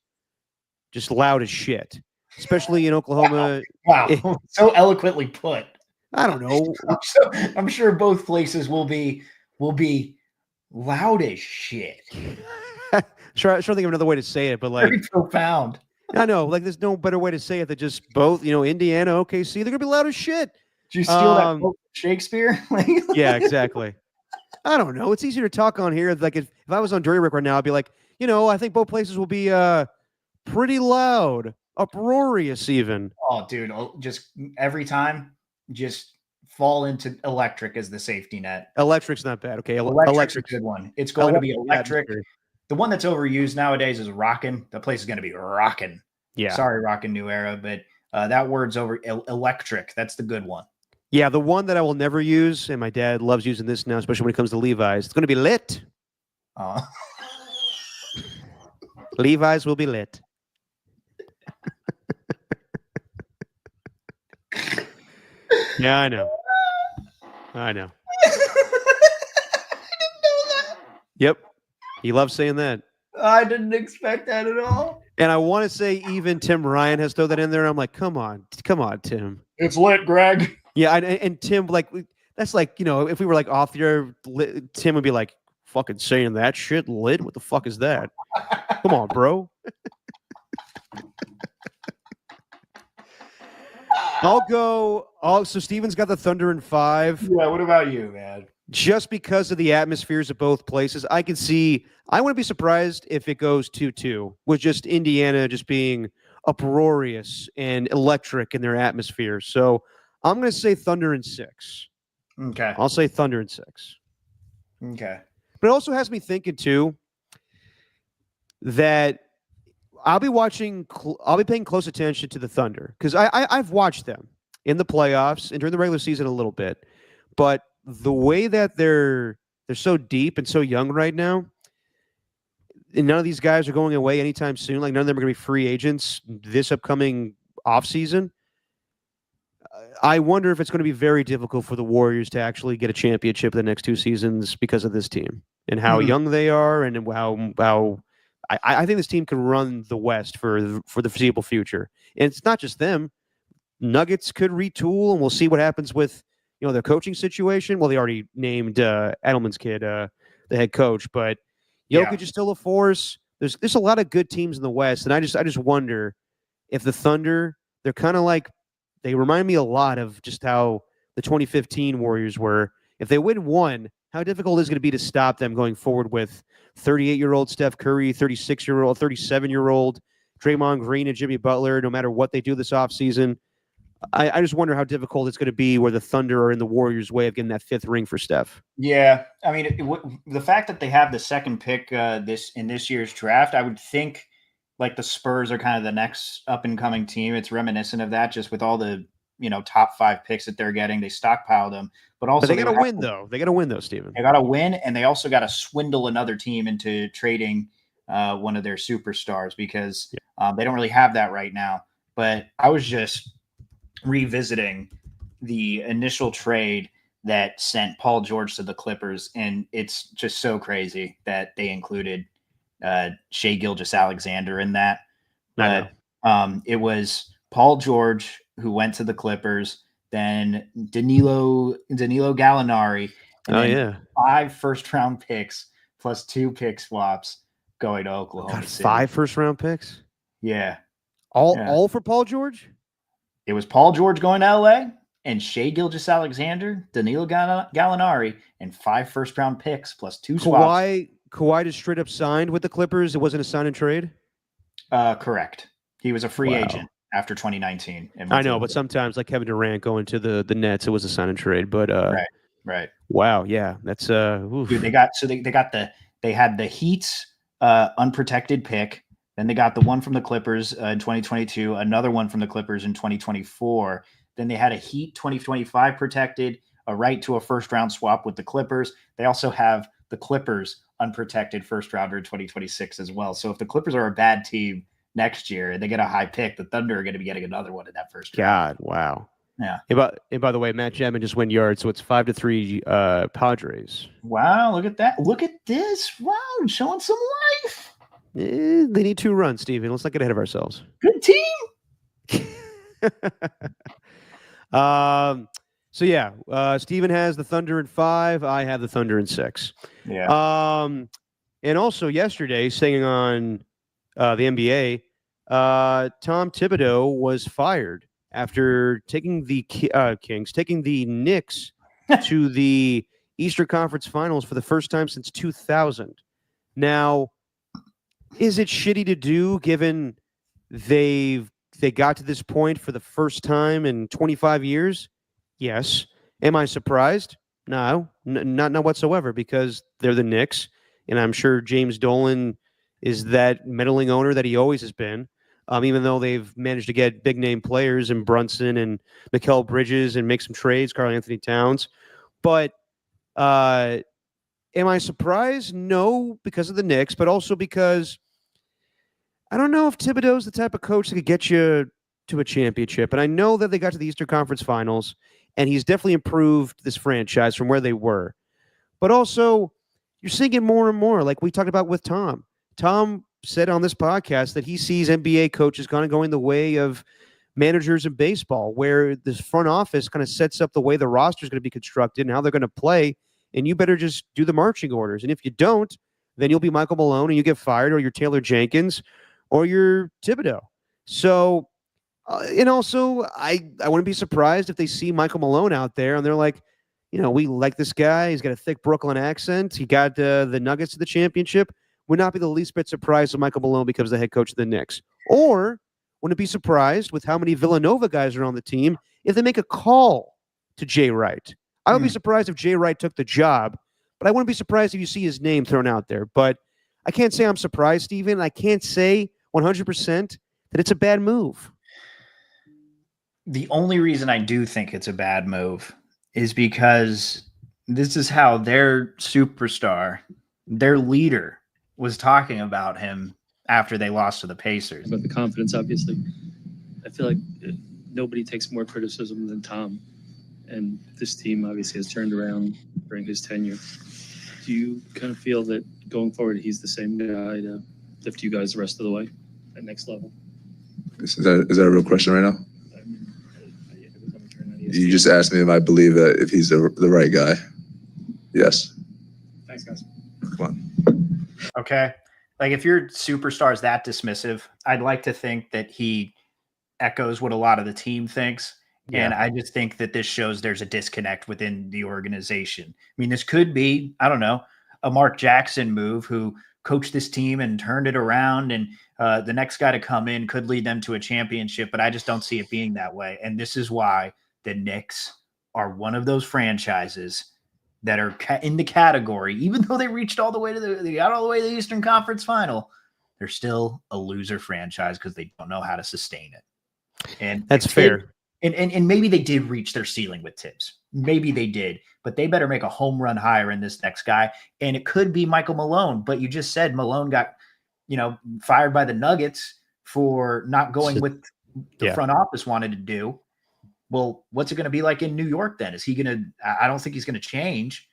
loud as shit, especially in Oklahoma. Wow. So eloquently put. I don't know. I'm sure both places will be loud as shit. Sure, think of another way to say it, but like very profound. I know, like there's no better way to say it than just both. Indiana, OKC, they're gonna be loud as shit. Did you steal that quote from Shakespeare? Yeah, exactly. I don't know. It's easier to talk on here. Like if I was on Dirty Rick right now, I'd be like, I think both places will be pretty loud, uproarious even. Oh, dude, just every time, just fall into electric as the safety net. Electric's not bad. Okay, electric's a good one. It's going to be electric. The one that's overused nowadays is rockin'. The place is going to be rockin'. Yeah. Sorry, rockin' new era, but that word's over. Electric. That's the good one. Yeah, the one that I will never use, and my dad loves using this now, especially when it comes to Levi's. It's going to be lit. Levi's will be lit. Yeah, I know. I know. I didn't know that. Yep. He loves saying that. I didn't expect that at all. And I want to say even Tim Ryan has thrown that in there. And I'm like, come on, Tim. It's lit, Greg. Yeah, and Tim, like, that's like, if we were like off the air, Tim would be like, fucking saying that shit lit? What the fuck is that? Come on, bro. So Steven's got the Thunder in 5. Yeah, what about you, man? Just because of the atmospheres of both places, I wouldn't be surprised if it goes 2-2, with just Indiana just being uproarious and electric in their atmosphere. So I'm going to say Thunder in 6. Okay. I'll say Thunder in 6. Okay. But it also has me thinking, too, that I'll be paying close attention to the Thunder, because I've watched them in the playoffs and during the regular season a little bit. But the way that they're so deep and so young right now, and none of these guys are going away anytime soon. Like, none of them are going to be free agents this upcoming offseason. I wonder if it's going to be very difficult for the Warriors to actually get a championship the next 2 seasons because of this team and how young they are, and how I think this team can run the West for the foreseeable future. And it's not just them. Nuggets could retool, and we'll see what happens with their coaching situation. Well, they already named Edelman's kid the head coach, but Jokic is still a force. There's a lot of good teams in the West, and I just wonder if the Thunder, they're kind of like, they remind me a lot of just how the 2015 Warriors were. If they win one, how difficult is it going to be to stop them going forward with 38-year-old Steph Curry, 36-year-old, 37-year-old Draymond Green and Jimmy Butler, no matter what they do this offseason? I just wonder how difficult it's going to be where the Thunder are in the Warriors' way of getting that 5th ring for Steph. Yeah, I mean, the fact that they have the 2nd pick in this year's draft, I would think like the Spurs are kind of the next up and coming team. It's reminiscent of that, just with all the top 5 picks that they're getting. They stockpiled them, but also they got to win though. They got to win though, Steven. They got to win, and they also got to swindle another team into trading one of their superstars, because they don't really have that right now. But I was just revisiting the initial trade that sent Paul George to the Clippers, and it's just so crazy that they included Shai Gilgeous-Alexander in that. But it was Paul George who went to the Clippers, then Danilo Gallinari, and then 5 first-round picks plus 2 pick swaps going to Oklahoma City. 5 first-round picks? Yeah. All for Paul George? It was Paul George going to LA, and Shai Gilgeous-Alexander, Danilo Gallinari, and 5 first-round picks plus 2 swaps. Kawhi just straight up signed with the Clippers. It wasn't a sign and trade? Correct. He was a free agent after 2019. I know, but sometimes, like Kevin Durant going to the Nets, it was a sign and trade. But right. Wow, yeah, that's Dude, they had the Heat's unprotected pick. Then they got the one from the Clippers in 2022, another one from the Clippers in 2024. Then they had a Heat 2025 protected, a right to a first-round swap with the Clippers. They also have the Clippers unprotected first-rounder in 2026 as well. So if the Clippers are a bad team next year and they get a high pick, the Thunder are going to be getting another one in that first round. God, wow. Yeah. And by the way, Matt Chapman just went yards, so it's 5-3 Padres. Wow, look at that. Look at this. Wow, showing some life. They need 2 runs, Steven. Let's not get ahead of ourselves. Good team. So yeah, Steven has the Thunder in 5. I have the Thunder in 6. Yeah. And also yesterday, staying on the NBA, Tom Thibodeau was fired after taking the Knicks to the Eastern Conference Finals for the first time since 2000. Now, is it shitty to do given they got to this point for the first time in 25 years? Yes. Am I surprised? No, not whatsoever, because they're the Knicks, and I'm sure James Dolan is that meddling owner that he always has been. Even though they've managed to get big name players in Brunson and Mikal Bridges and make some trades, Karl Anthony Towns. But am I surprised? No, because of the Knicks, but also because I don't know if Thibodeau's the type of coach that could get you to a championship. And I know that they got to the Eastern Conference Finals, and he's definitely improved this franchise from where they were. But also, you're seeing it more and more, like we talked about with Tom. Tom said on this podcast that he sees NBA coaches kind of going the way of managers in baseball, where this front office kind of sets up the way the roster is going to be constructed and how they're going to play. And you better just do the marching orders. And if you don't, then you'll be Michael Malone and you get fired, or you're Taylor Jenkins, or you're Thibodeau. So, and also, I wouldn't be surprised if they see Michael Malone out there and they're like, we like this guy. He's got a thick Brooklyn accent. He got the Nuggets to the championship. Would not be the least bit surprised if Michael Malone becomes the head coach of the Knicks. Or wouldn't be surprised with how many Villanova guys are on the team if they make a call to Jay Wright. I would be surprised if Jay Wright took the job, but I wouldn't be surprised if you see his name thrown out there. But I can't say I'm surprised, Steven. I can't say 100% that it's a bad move. The only reason I do think it's a bad move is because this is how their superstar, their leader, was talking about him after they lost to the Pacers. But the confidence, obviously. I feel like nobody takes more criticism than Tom. And this team obviously has turned around during his tenure. Do you kind of feel that going forward, he's the same guy to lift you guys the rest of the way at next level? Is that a real question right now? You just asked me if I believe that if he's the right guy. Yes. Thanks, guys. Come on. Okay. Like, if your superstar is that dismissive, I'd like to think that he echoes what a lot of the team thinks. Yeah. And I just think that this shows there's a disconnect within the organization. I mean, this could be, I don't know, a Mark Jackson move who coached this team and turned it around, and the next guy to come in could lead them to a championship, but I just don't see it being that way. And this is why the Knicks are one of those franchises that are in the category, even though they reached all the way to they got all the way to the Eastern Conference Final, they're still a loser franchise because they don't know how to sustain it. And that's fair. And maybe they did reach their ceiling with Thibs. Maybe they did, but they better make a home run hire in this next guy. And it could be Michael Malone, but you just said Malone got, fired by the Nuggets for not going with the front office wanted to do. Well, what's it going to be like in New York then? Is he going to – I don't think he's going to change.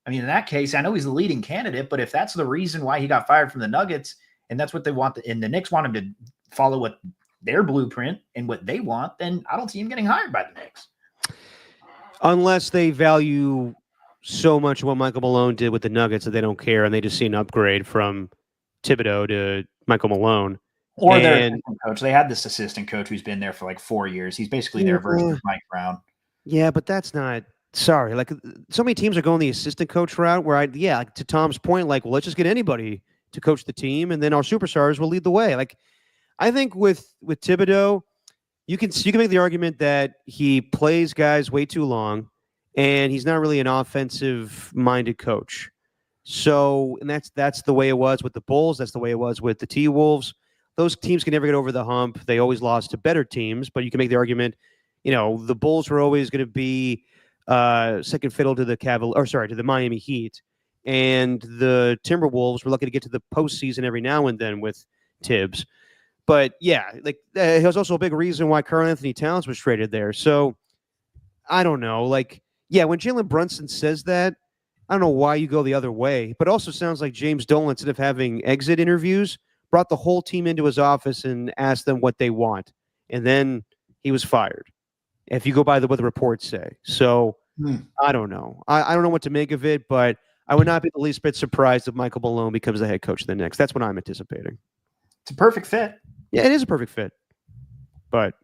I mean, in that case, I know he's the leading candidate, but if that's the reason why he got fired from the Nuggets and that's what they want, and the Knicks want him to follow what their blueprint and what they want, then I don't see him getting hired by the Knicks. Unless they value so much what Michael Malone did with the Nuggets that they don't care and they just see an upgrade from Thibodeau to Michael Malone. Or their assistant coach. They had this assistant coach who's been there for like 4 years. He's basically their version of Mike Brown. Yeah, but that's not – sorry. Like, so many teams are going the assistant coach route where to Tom's point, like, well, let's just get anybody to coach the team and then our superstars will lead the way. Like, I think with Thibodeau, you can make the argument that he plays guys way too long and he's not really an offensive-minded coach. So, and that's the way it was with the Bulls. That's the way it was with the T-Wolves. Those teams can never get over the hump. They always lost to better teams, but you can make the argument, the Bulls were always going to be second fiddle to the Miami Heat, and the Timberwolves were lucky to get to the postseason every now and then with Thibs. But yeah, it was also a big reason why Karl Anthony Towns was traded there. So I don't know. When Jalen Brunson says that, I don't know why you go the other way. But it also sounds like James Dolan, instead of having exit interviews, brought the whole team into his office and asked them what they want. And then he was fired, if you go by what the reports say. So I don't know. I don't know what to make of it, but I would not be the least bit surprised if Michael Malone becomes the head coach of the Knicks. That's what I'm anticipating. It's a perfect fit. Yeah, it is a perfect fit. But,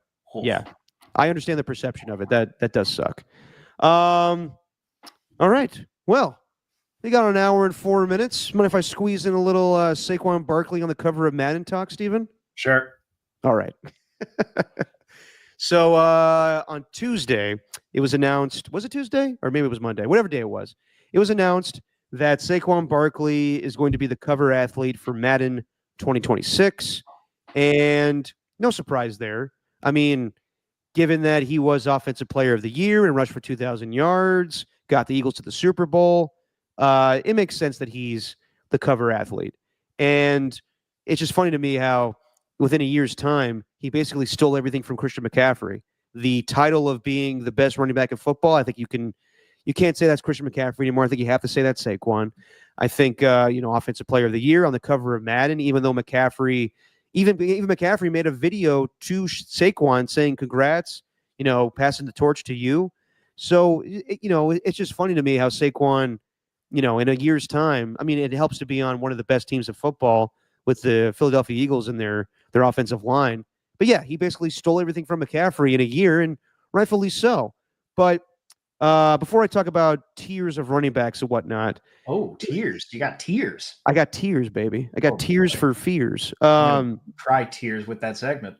yeah, I understand the perception of it. That does suck. All right. Well, we got an hour and 4 minutes. Mind if I squeeze in a little Saquon Barkley on the cover of Madden talk, Steven? Sure. All right. So on Tuesday, it was announced. Was it Tuesday? Or maybe it was Monday. Whatever day it was. It was announced that Saquon Barkley is going to be the cover athlete for Madden 2026. And no surprise there. I mean, given that he was Offensive Player of the Year and rushed for 2,000 yards, got the Eagles to the Super Bowl, it makes sense that he's the cover athlete. And it's just funny to me how within a year's time, he basically stole everything from Christian McCaffrey. The title of being the best running back in football, I think you can You can't say that's Christian McCaffrey anymore. I think you have to say that's Saquon. I think offensive player of the year on the cover of Madden, even though McCaffrey, even McCaffrey made a video to Saquon saying congrats, passing the torch to you. So it's just funny to me how Saquon, in a year's time, I mean, it helps to be on one of the best teams of football with the Philadelphia Eagles and their offensive line. But yeah, he basically stole everything from McCaffrey in a year, and rightfully so. But before I talk about tiers of running backs and whatnot. Oh, tears. You got tears. I got tears, baby. I got tears for fears. Try tears with that segment.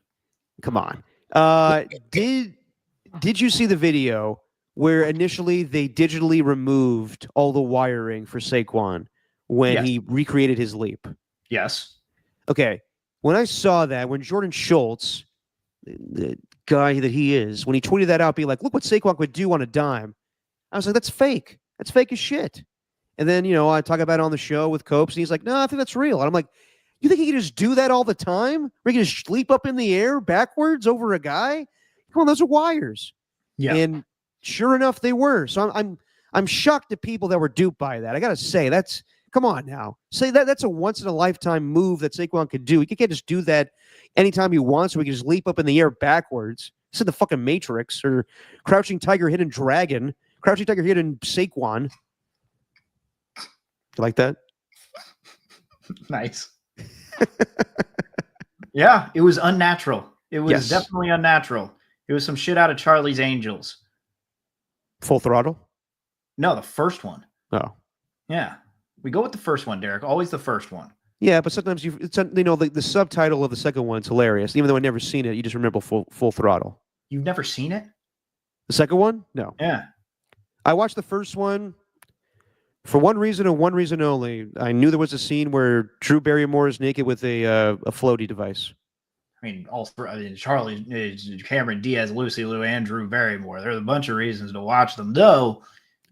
Come on. Did you see the video where initially they digitally removed all the wiring for Saquon when he recreated his leap? Yes. Okay. When I saw that, when Jordan Schultz, the guy that he is, when he tweeted that out, be like, look what Saquon could do on a dime. I was like, that's fake. That's fake as shit. And then, I talk about it on the show with Copes, and he's like, no, I think that's real. And I'm like, you think he can just do that all the time? Where he can just leap up in the air backwards over a guy? Come on, those are wires. Yeah. And sure enough, they were. So I'm shocked at people that were duped by that. I got to say, come on now. Say that's a once in a lifetime move that Saquon could do. He can't just do that anytime he wants, so he can just leap up in the air backwards. This is the fucking Matrix or Crouching Tiger, Hidden Dragon. Crouching Tiger, Hidden Saquon. You like that? Nice. Yeah, it was unnatural. It was definitely unnatural. It was some shit out of Charlie's Angels. Full Throttle? No, the first one. Oh. Yeah. We go with the first one, Derek. Always the first one. Yeah, but sometimes the subtitle of the second one's hilarious. Even though I've never seen it, you just remember Full Throttle. You've never seen it? The second one? No. Yeah. I watched the first one for one reason and one reason only. I knew there was a scene where Drew Barrymore is naked with a floaty device. I mean, Charlie, Cameron Diaz, Lucy Liu, and Drew Barrymore. There's a bunch of reasons to watch them, though.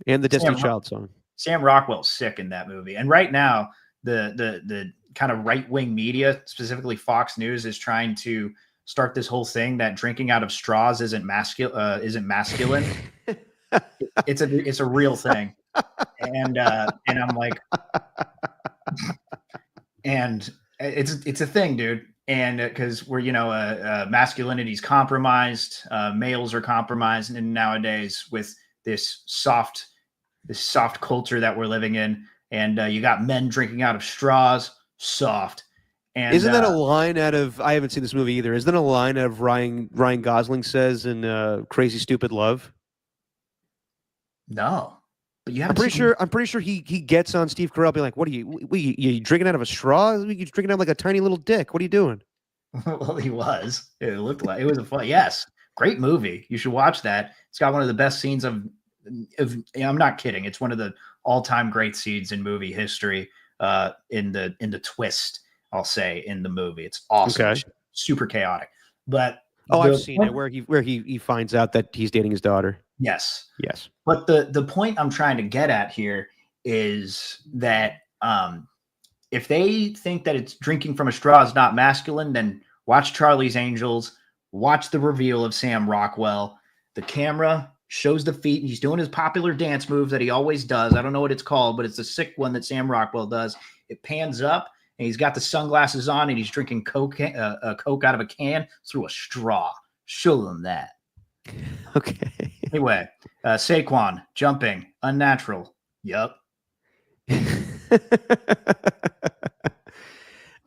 And the Destiny Child song. Sam Rockwell's sick in that movie. And right now, the kind of right-wing media, specifically Fox News, is trying to start this whole thing that drinking out of straws isn't masculine. It's a real thing. And I'm like, and it's a thing, dude. And because we're, masculinity's compromised, males are compromised, and nowadays with this soft culture that we're living in, and you got men drinking out of straws, soft. And isn't that a line out of? I haven't seen this movie either. Isn't that a line out of Ryan Gosling says in Crazy Stupid Love? No, but you haven't. I'm pretty sure he gets on Steve Carell, being like, "What are you drinking out of a straw? You're drinking out of like a tiny little dick. What are you doing?" Well, he was. It looked like it was a fun. Yes, great movie. You should watch that. It's got one of the best scenes of. I'm not kidding. It's one of the all-time great scenes in movie history. In the twist, I'll say, in the movie, it's awesome. Okay. Super chaotic, but I've seen it where he finds out that he's dating his daughter. Yes. But the point I'm trying to get at here is that if they think that it's drinking from a straw is not masculine, then watch Charlie's Angels, watch the reveal of Sam Rockwell. The camera shows the feet. He's doing his popular dance move that he always does. I don't know what it's called, but it's the sick one that Sam Rockwell does. It pans up, and he's got the sunglasses on, and he's drinking Coke out of a can through a straw. Show them that. Okay. Anyway, Saquon jumping unnatural. Yup. All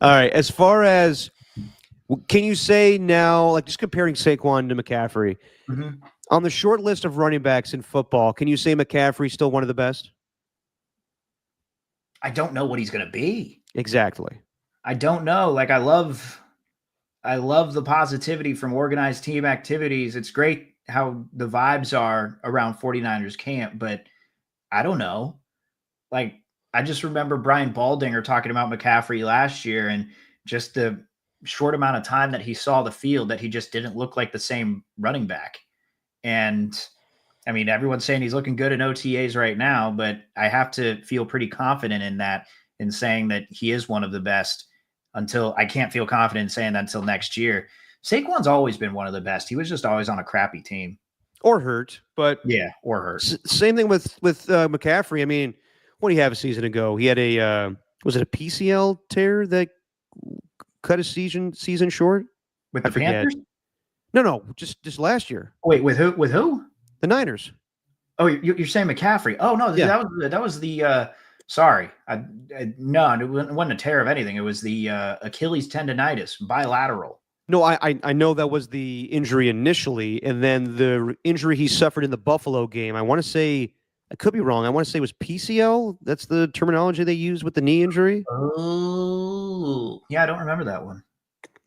right. As far as, can you say now, like just comparing Saquon to McCaffrey, on the short list of running backs in football, can you say McCaffrey's still one of the best? I don't know what he's going to be. Exactly. I don't know. Like I love the positivity from organized team activities. It's great how the vibes are around 49ers camp, but I don't know. Like I just remember Brian Baldinger talking about McCaffrey last year and just the short amount of time that he saw the field that he just didn't look like the same running back. And I mean, everyone's saying he's looking good in OTAs right now, but I have to feel pretty confident in that, in saying that he is one of the best. Until I can't feel confident in saying that until next year. Saquon's always been one of the best. He was just always on a crappy team. or hurt. But Yeah, or hurt. same thing with McCaffrey. I mean, what do you have a season ago? He had was it a PCL tear that cut his season short? With I the forget. Panthers? No, just last year. Wait, with who? With who? The Niners. Oh, you're saying McCaffrey? Oh no, Yeah. that was the. Sorry, no, it wasn't a tear of anything. It was the Achilles tendonitis, bilateral. No, I know that was the injury initially, and then the injury he suffered in the Buffalo game. I want to say, I could be wrong. I want to say it was PCL. That's the terminology they used with the knee injury. Oh, yeah, I don't remember that one.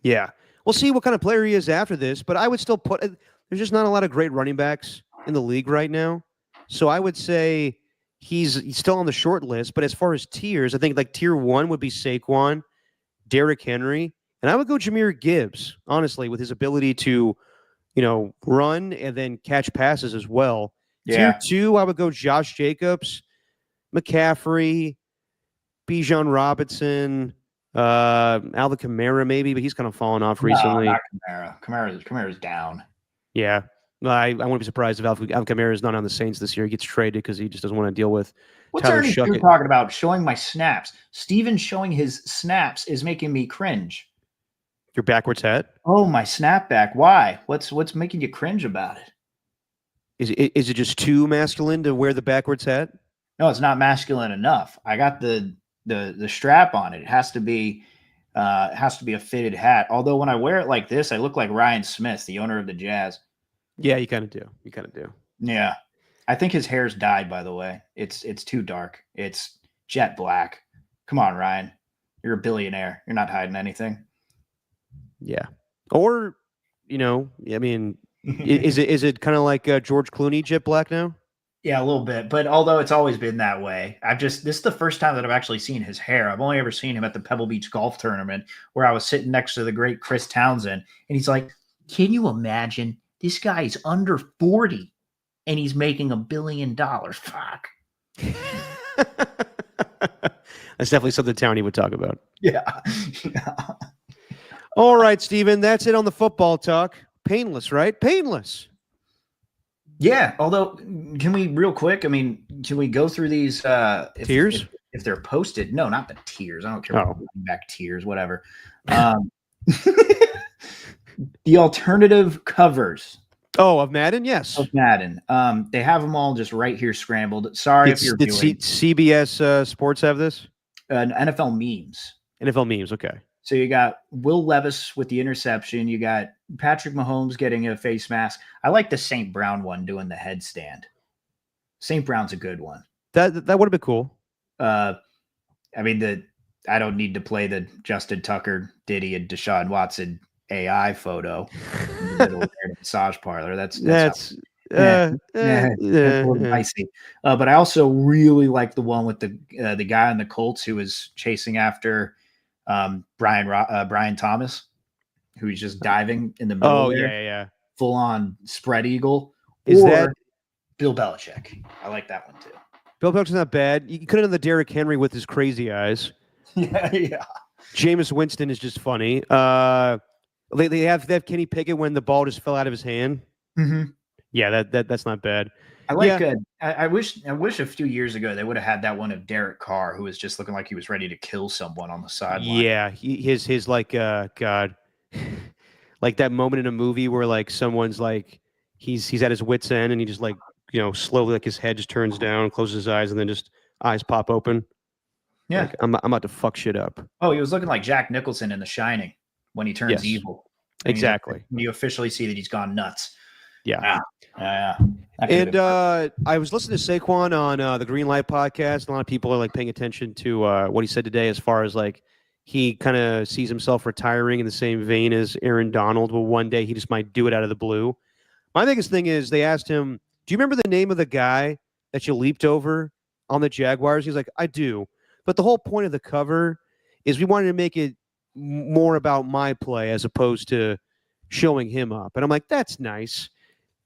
Yeah, we'll see what kind of player he is after this, but I would still put. There's just not a lot of great running backs in the league right now, so I would say he's still on the short list. But as far as tiers, I think like tier 1 would be Saquon, Derrick Henry. And I would go Jahmyr Gibbs, honestly, with his ability to, run and then catch passes as well. Yeah. Tier 2, I would go Josh Jacobs, McCaffrey, Bijan Robinson, Alvin Kamara maybe, but he's kind of fallen off recently. No, not Kamara. Kamara's down. Yeah. I wouldn't be surprised if Alvin Kamara is not on the Saints this year. He gets traded because he just doesn't want to deal with What's Tyler Ernie Shuckett. talking about? Showing my snaps. Steven showing his snaps is making me cringe. Your backwards hat? Oh, my snapback. Why? What's making you cringe about it? Is it just too masculine to wear the backwards hat? No, it's not masculine enough. I got the strap on it. It has to be a fitted hat. Although when I wear it like this, I look like Ryan Smith, the owner of the Jazz. Yeah, you kind of do. Yeah. I think his hair's dyed, by the way. It's too dark. It's jet black. Come on, Ryan. You're a billionaire. You're not hiding anything. Yeah. Or, I mean, is it kind of like George Clooney jet black now? Yeah, a little bit. But although it's always been that way, this is the first time that I've actually seen his hair. I've only ever seen him at the Pebble Beach golf tournament where I was sitting next to the great Chris Townsend. And he's like, can you imagine? This guy is under 40 and he's making $1 billion. Fuck. That's definitely something Townie would talk about. Yeah. All right, Steven, that's it on the football talk. Painless, right? Painless. Yeah. Although, can we real quick? I mean, can we go through these tiers? If they're posted? No, not the tiers. I don't care about back tiers, whatever. The alternative covers. Oh, of Madden? Yes. Of Madden. They have them all just right here scrambled. Sorry if you're viewing. CBS Sports have this? NFL memes. NFL memes, okay. So you got Will Levis with the interception. You got Patrick Mahomes getting a face mask. I like the St. Brown one doing the headstand. St. Brown's a good one. That would have been cool. I mean, I don't need to play the Justin Tucker, Diddy, and Deshaun Watson AI photo in the middle of the massage parlor. That's a little dicey. But I also really like the one with the guy on the Colts who was chasing after Brian Thomas, who's just diving in the middle. Oh, there, yeah. Full on spread eagle. Is or that Bill Belichick? I like that one too. Bill Belichick's not bad. You could have done the Derrick Henry with his crazy eyes. Yeah. Jameis Winston is just funny. They have Kenny Pickett when the ball just fell out of his hand. Mm-hmm. Yeah, that's not bad. I like. Yeah. I wish a few years ago they would have had that one of Derek Carr, who was just looking like he was ready to kill someone on the sideline. Yeah, his like God, like that moment in a movie where like someone's like he's at his wit's end and he just like slowly like his head just turns down, closes his eyes, and then just eyes pop open. Yeah, like, I'm about to fuck shit up. Oh, he was looking like Jack Nicholson in The Shining when he turns evil. Exactly. You officially see that he's gone nuts. Yeah. And I was listening to Saquon on the Green Light podcast. A lot of people are like paying attention to what he said today, as far as like he kind of sees himself retiring in the same vein as Aaron Donald. Well, one day he just might do it out of the blue. My biggest thing is they asked him, "Do you remember the name of the guy that you leaped over on the Jaguars?" He's like, "I do." But the whole point of the cover is we wanted to make it more about my play as opposed to showing him up. And I'm like, that's nice.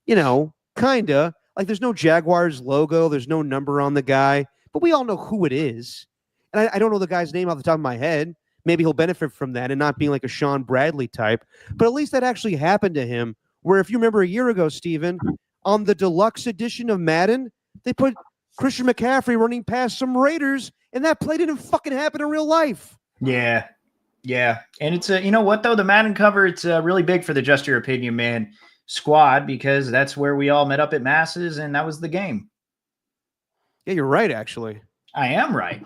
Kinda. Like there's no Jaguars logo. There's no number on the guy. But we all know who it is. And I don't know the guy's name off the top of my head. Maybe he'll benefit from that and not being like a Sean Bradley type. But at least that actually happened to him. Where if you remember a year ago, Steven, on the deluxe edition of Madden, they put Christian McCaffrey running past some Raiders, and that play didn't fucking happen in real life. Yeah. Yeah. And it's you know what though? The Madden cover, it's really big for the Just Your Opinion Man squad because that's where we all met up at Masses and that was the game. Yeah, you're right, actually. I am right.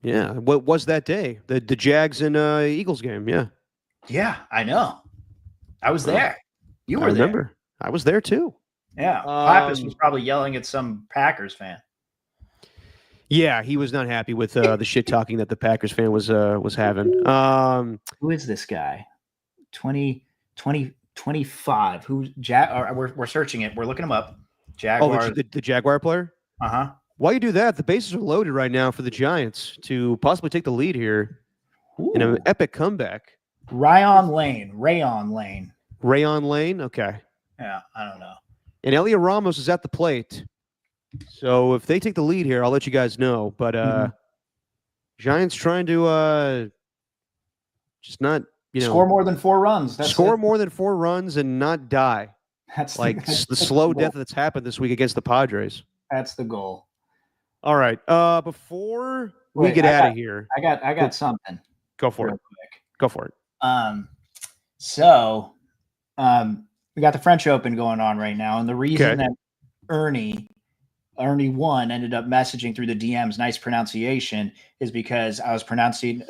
Yeah. What was that day? The Jags and Eagles game. Yeah. Yeah, I know. I was there. You were I there. remember. I was there too. Yeah. Pappas was probably yelling at some Packers fan. Yeah, he was not happy with the shit talking that the Packers fan was having. Who is this guy? 25. Who's we're searching it. We're looking him up. Jaguars. The Jaguar player? Uh-huh. While you do that, the bases are loaded right now for the Giants to possibly take the lead here in an epic comeback. Rayon Lane. Rayon Lane? Okay. Yeah, I don't know. And Elliot Ramos is at the plate. So if they take the lead here, I'll let you guys know. But Giants trying to just not, score more than 4 runs. Score more than 4 runs and not die. That's the slow death that's happened this week against the Padres. That's the goal. All right. Before we get out of here, I got something. Go for it. Quick. Go for it. So we got the French Open going on right now, and the reason that Ernie 1 ended up messaging through the DMs nice pronunciation is because I was pronouncing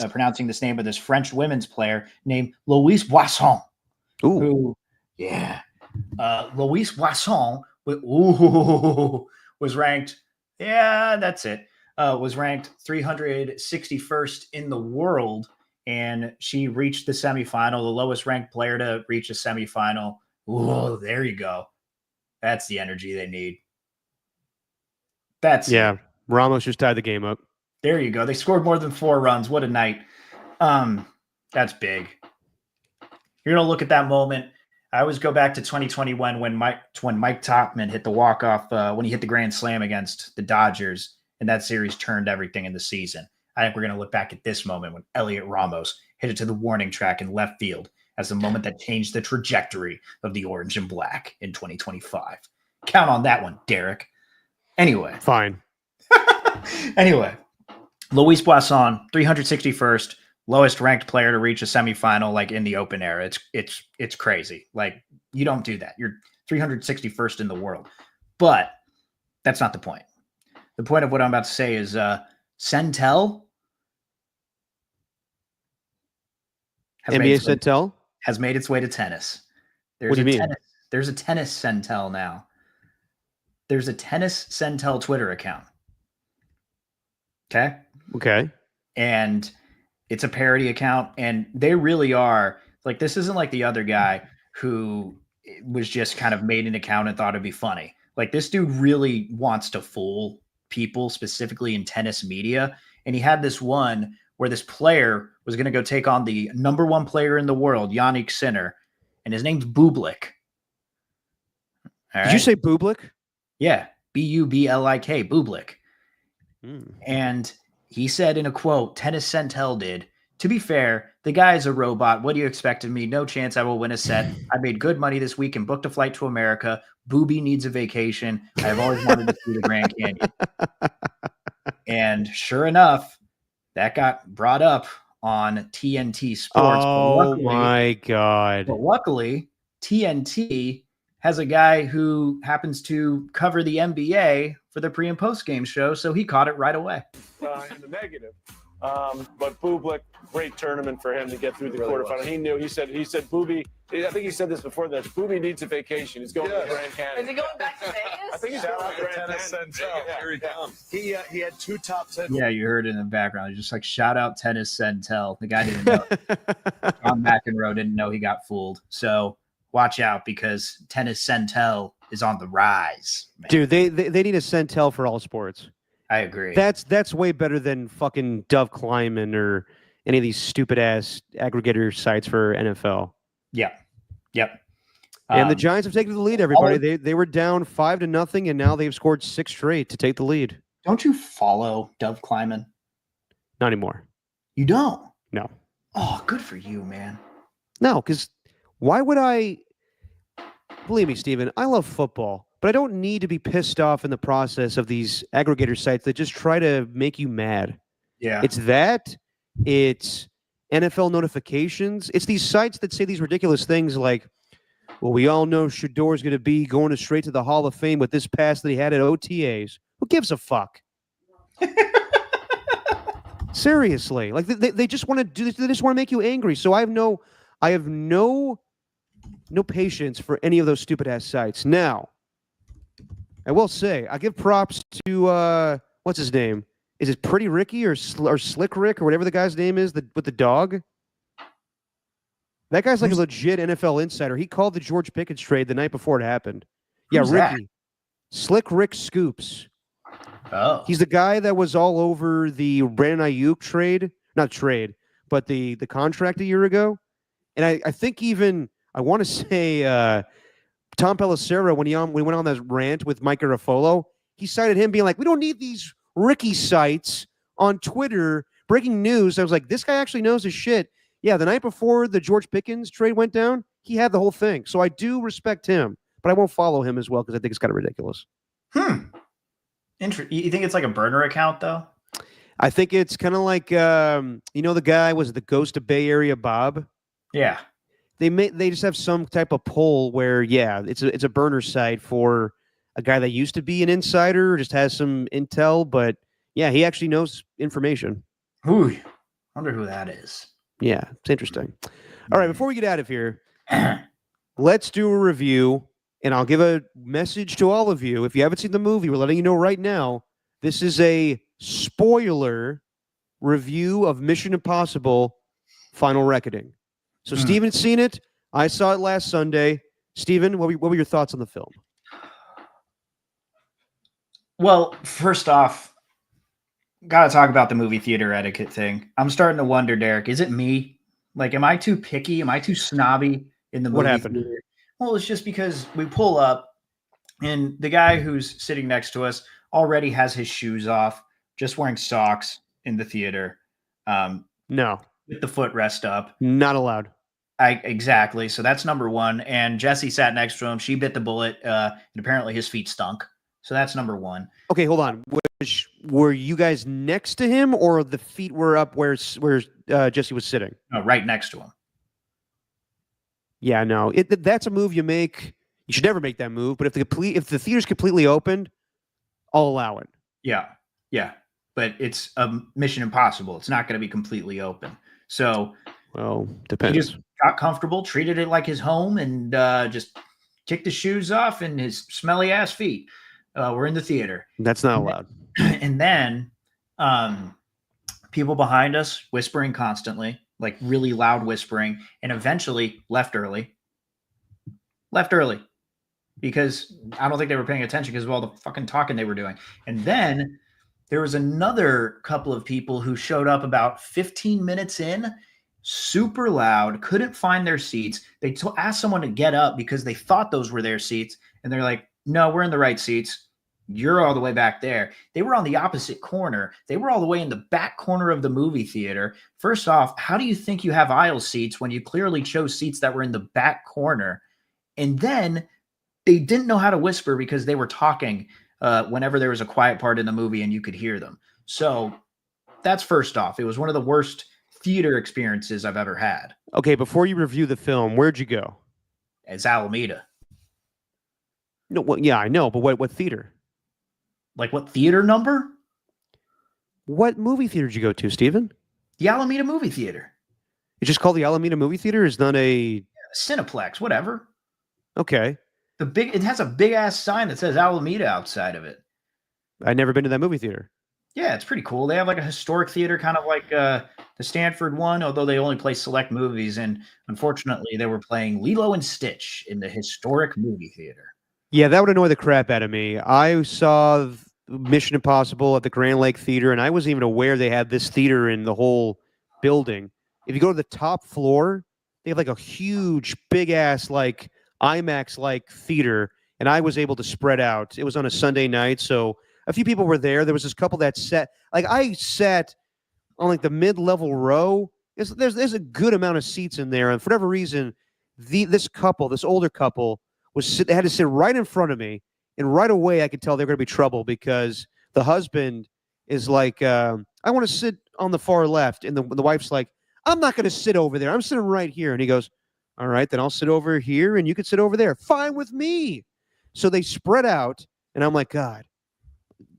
this name of this French women's player named Louise Boisson. Ooh. Who, Louise Boisson was ranked. Yeah, that's it. Was ranked 361st in the world, and she reached the semifinal, the lowest ranked player to reach a semifinal. Ooh, there you go. That's the energy they need. Ramos just tied the game up. There you go. They scored more than 4 runs. What a night. That's big. You're going to look at that moment. I always go back to 2021 when Mike Topman hit the walk-off, when he hit the grand slam against the Dodgers, and that series turned everything in the season. I think we're going to look back at this moment when Elliot Ramos hit it to the warning track in left field as the moment that changed the trajectory of the orange and black in 2025. Count on that one, Derek. Anyway. Fine. Anyway, Louise Boisson, 361st, lowest ranked player to reach a semifinal, like in the open era. It's crazy. Like, you don't do that. You're 361st in the world. But that's not the point. The point of what I'm about to say is Sentel NBA Sentel has made its way to tennis. What do you mean? There's a tennis Sentel now. There's a tennis Sentel Twitter account. Okay. And it's a parody account, and they really are like, this isn't like the other guy who was just kind of made an account and thought it'd be funny. Like, this dude really wants to fool people, specifically in tennis media. And he had this one where this player was going to go take on the number 1 player in the world, Yannick Sinner, and his name's Bublik. Did you say Bublik? Yeah, Bublik, Bublik. And he said in a quote, Tennis Sentel did, "To be fair, the guy is a robot. What do you expect of me? No chance I will win a set. I made good money this week and booked a flight to America. Booby needs a vacation. I have always wanted to see the Grand Canyon." And sure enough, that got brought up on TNT Sports. Oh, my God. But luckily, TNT has a guy who happens to cover the NBA for the pre and post game show, so he caught it right away. In the negative, but Bublik, great tournament for him to get through the quarterfinal. He knew. He said, Booby. I think he said this before that. Booby needs a vacation. He's going to the Grand Canyon. Is he going back to Vegas? I think he's going to the Grand Canyon. Here he comes. He had 2 top 10. Yeah, you heard it in the background. He's just like, shout out Tennis Sentel. The guy didn't know. John McEnroe didn't know he got fooled. So watch out, because Tennis Sentel is on the rise, man. Dude, they need a Sentel for all sports. I agree. That's way better than fucking Dove Kleiman or any of these stupid ass aggregator sites for NFL. Yep. And the Giants have taken the lead, everybody. They were down 5-0, and now they've scored 6 straight to take the lead. Don't you follow Dove Kleiman? Not anymore. You don't? No. Oh, good for you, man. No, because why would I? Believe me, Steven, I love football, but I don't need to be pissed off in the process of these aggregator sites that just try to make you mad. Yeah. It's that. It's NFL notifications. It's these sites that say these ridiculous things like, well, we all know Shador's going to be going straight to the Hall of Fame with this pass that he had at OTAs. Who gives a fuck? Seriously, like they just want to do this. They just want to make you angry. So I have no patience for any of those stupid ass sites. Now, I will say I give props to what's his name? Is it Pretty Ricky or Slick Rick or whatever the guy's name is with the dog? That guy's like a legit NFL insider. He called the George Pickens trade the night before it happened. Who's yeah, that? Ricky. Slick Rick Scoops. Oh. He's the guy that was all over the Brandon Ayuk trade. Not trade, but the contract a year ago. And I think even, I want to say Tom Pelissero, when he went on that rant with Mike Garafolo, he cited him being like, we don't need these Ricky sites on Twitter breaking news. I was like, this guy actually knows his shit. Yeah, the night before the George Pickens trade went down, he had the whole thing. So I do respect him, but I won't follow him as well because I think it's kind of ridiculous. You think it's like a burner account though? I think it's kind of like the guy was the Ghost of Bay Area Bob. Yeah. They just have some type of poll where it's a burner site for a guy that used to be an insider, just has some intel, but yeah, he actually knows information. Ooh, wonder who that is. Yeah, it's interesting. All right, before we get out of here, let's do a review, and I'll give a message to all of you. If you haven't seen the movie, we're letting you know right now, this is a spoiler review of Mission Impossible Final Reckoning. So Steven's seen it. I saw it last Sunday. Steven, what were your thoughts on the film? Well, first off, got to talk about the movie theater etiquette thing. I'm starting to wonder, Derek, is it me? Like, am I too picky? Am I too snobby in the movie What happened? theater? Well, it's just because we pull up and the guy who's sitting next to us already has his shoes off, just wearing socks in the theater. No. With the footrest up. Not allowed. Exactly. So that's number one. And Jesse sat next to him. She bit the bullet, and apparently his feet stunk. So that's number one. Okay, hold on. Were you guys next to him, or the feet were up where Jesse was sitting? No, right next to him. Yeah, no. That's a move you make. You should never make that move. But if the theater's completely opened, I'll allow it. Yeah, yeah. But it's a Mission Impossible. It's not going to be completely open. So, well, depends. He just got comfortable, treated it like his home, and just kicked his shoes off and his smelly ass feet. We're in the theater. That's not allowed. And then people behind us whispering constantly, like really loud whispering, and eventually left early. Left early because I don't think they were paying attention because of all the fucking talking they were doing. And then there was another couple of people who showed up about 15 minutes in, super loud, couldn't find their seats. They asked someone to get up because they thought those were their seats. And they're like, no, we're in the right seats. You're all the way back there. They were on the opposite corner. They were all the way in the back corner of the movie theater. First off, how do you think you have aisle seats when you clearly chose seats that were in the back corner? And then they didn't know how to whisper because they were talking whenever there was a quiet part in the movie and you could hear them. So that's first off. It was one of the worst theater experiences I've ever had. Okay, before you review the film, where'd you go? It's Alameda. No, well, yeah, I know, but what theater? Like what theater number? What movie theater did you go to, Steven? The Alameda Movie Theater. It's just called the Alameda Movie Theater? It's not a... Cineplex, whatever. Okay. It has a big ass sign that says Alameda outside of it. I've never been to that movie theater. Yeah, it's pretty cool. They have like a historic theater, kind of like the Stanford one, although they only play select movies. And unfortunately, they were playing Lilo and Stitch in the historic movie theater. Yeah, that would annoy the crap out of me. I saw Mission Impossible at the Grand Lake Theater, and I wasn't even aware they had this theater in the whole building. If you go to the top floor, they have like a huge, big-ass, like IMAX-like theater, and I was able to spread out. It was on a Sunday night, so a few people were there. There was this couple that sat, like I sat on like the mid-level row. There's a good amount of seats in there, and for whatever reason, this older couple, they had to sit right in front of me. And right away, I could tell they're going to be trouble because the husband is like, I want to sit on the far left. And the wife's like, I'm not going to sit over there. I'm sitting right here. And he goes, all right, then I'll sit over here and you can sit over there. Fine with me. So they spread out. And I'm like, God,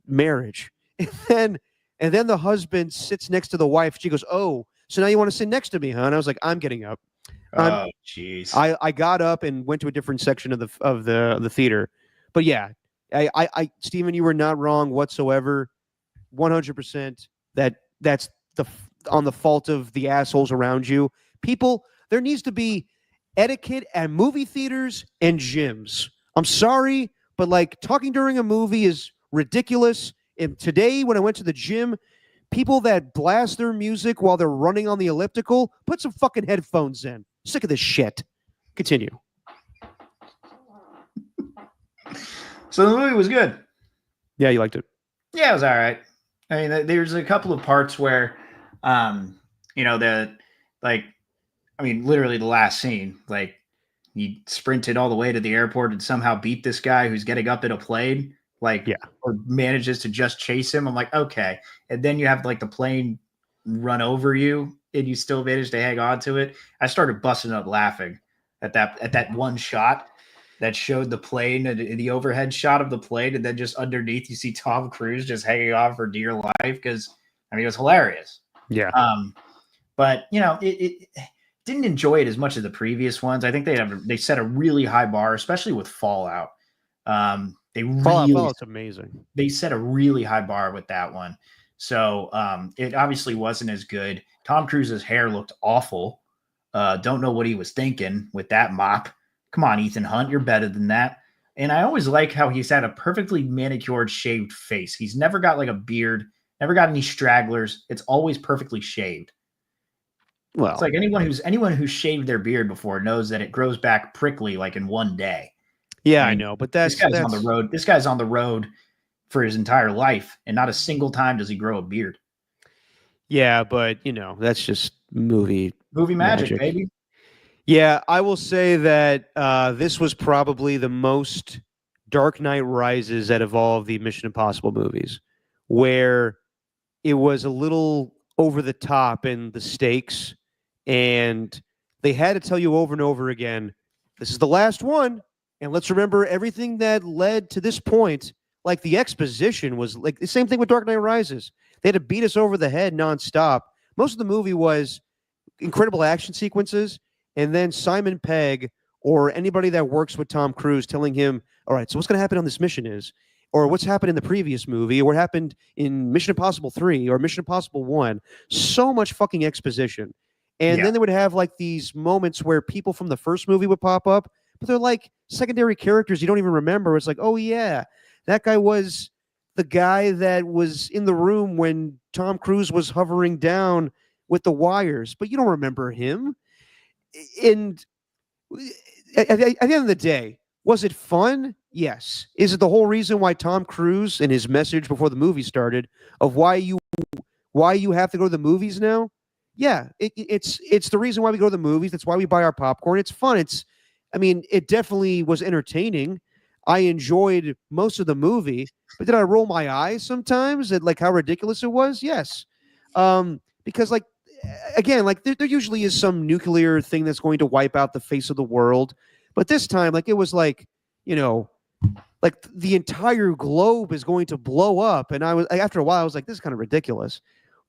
marriage. And then the husband sits next to the wife. She goes, oh, so now you want to sit next to me, huh? And I was like, I'm getting up. Oh, jeez. I got up and went to a different section of the theater. But yeah, Stephen, you were not wrong whatsoever. 100%. That's on the fault of the assholes around you. People, there needs to be etiquette at movie theaters and gyms. I'm sorry, but like talking during a movie is ridiculous. And today, when I went to the gym, people that blast their music while they're running on the elliptical, put some fucking headphones in. Sick of this shit. Continue. So the movie was good. Yeah, you liked it. Yeah, it was all right. I mean, there's a couple of parts where, literally the last scene, like he sprinted all the way to the airport and somehow beat this guy who's getting up in a plane, or manages to just chase him. I'm like, okay. And then you have like the plane run over you and you still manage to hang on to it. I started busting up laughing at that one shot that showed the plane and the overhead shot of the plane. And then just underneath you see Tom Cruise just hanging on for dear life. Because it was hilarious. Yeah. But it didn't enjoy it as much as the previous ones. I think they set a really high bar, especially with Fallout. Fallout's amazing. They set a really high bar with that one. So it obviously wasn't as good. Tom Cruise's hair looked awful. Don't know what he was thinking with that mop. Come on, Ethan Hunt, you're better than that. And I always like how he's had a perfectly manicured, shaved face. He's never got like a beard, never got any stragglers. It's always perfectly shaved. Well, it's like anyone who's shaved their beard before knows that it grows back prickly like in one day. Yeah, I know, but this guy's on the road. This guy's on the road for his entire life, and not a single time does he grow a beard. Yeah, but that's just movie magic, baby. Yeah, I will say that this was probably the most Dark Knight Rises out of all of the Mission Impossible movies, where it was a little over the top in the stakes, and they had to tell you over and over again, this is the last one. And let's remember everything that led to this point. Like the exposition was like the same thing with Dark Knight Rises. They had to beat us over the head nonstop. Most of the movie was incredible action sequences. And then Simon Pegg or anybody that works with Tom Cruise telling him, all right, so what's going to happen on this mission is, or what's happened in the previous movie, or what happened in Mission Impossible 3 or Mission Impossible 1. So much fucking exposition. And then they would have like these moments where people from the first movie would pop up, but they're like secondary characters you don't even remember. It's like, oh yeah, that guy was the guy that was in the room when Tom Cruise was hovering down with the wires, but you don't remember him. And at the end of the day, was it fun? Yes. Is it the whole reason why Tom Cruise and his message before the movie started of why you have to go to the movies now? Yeah, it's the reason why we go to the movies. That's why we buy our popcorn. It's fun. It definitely was entertaining. I enjoyed most of the movie, but did I roll my eyes sometimes at like how ridiculous it was? Yes. Because like, again, like there usually is some nuclear thing that's going to wipe out the face of the world. But this time, like it was like, like the entire globe is going to blow up. And I was, after a while, I was like, this is kind of ridiculous.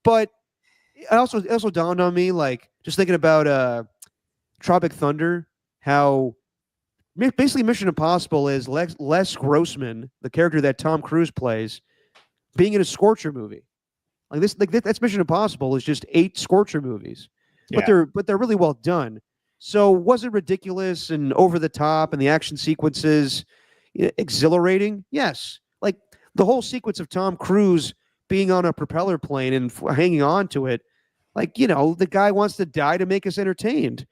But it also dawned on me, like just thinking about Tropic Thunder, how basically Mission Impossible is Les Grossman, the character that Tom Cruise plays, being in a Scorcher movie. Like this, like that's Mission Impossible is just 8 Scorcher movies, but they're really well done. So was it ridiculous and over the top and the action sequences exhilarating? Yes. Like the whole sequence of Tom Cruise being on a propeller plane and hanging on to it, like, the guy wants to die to make us entertained.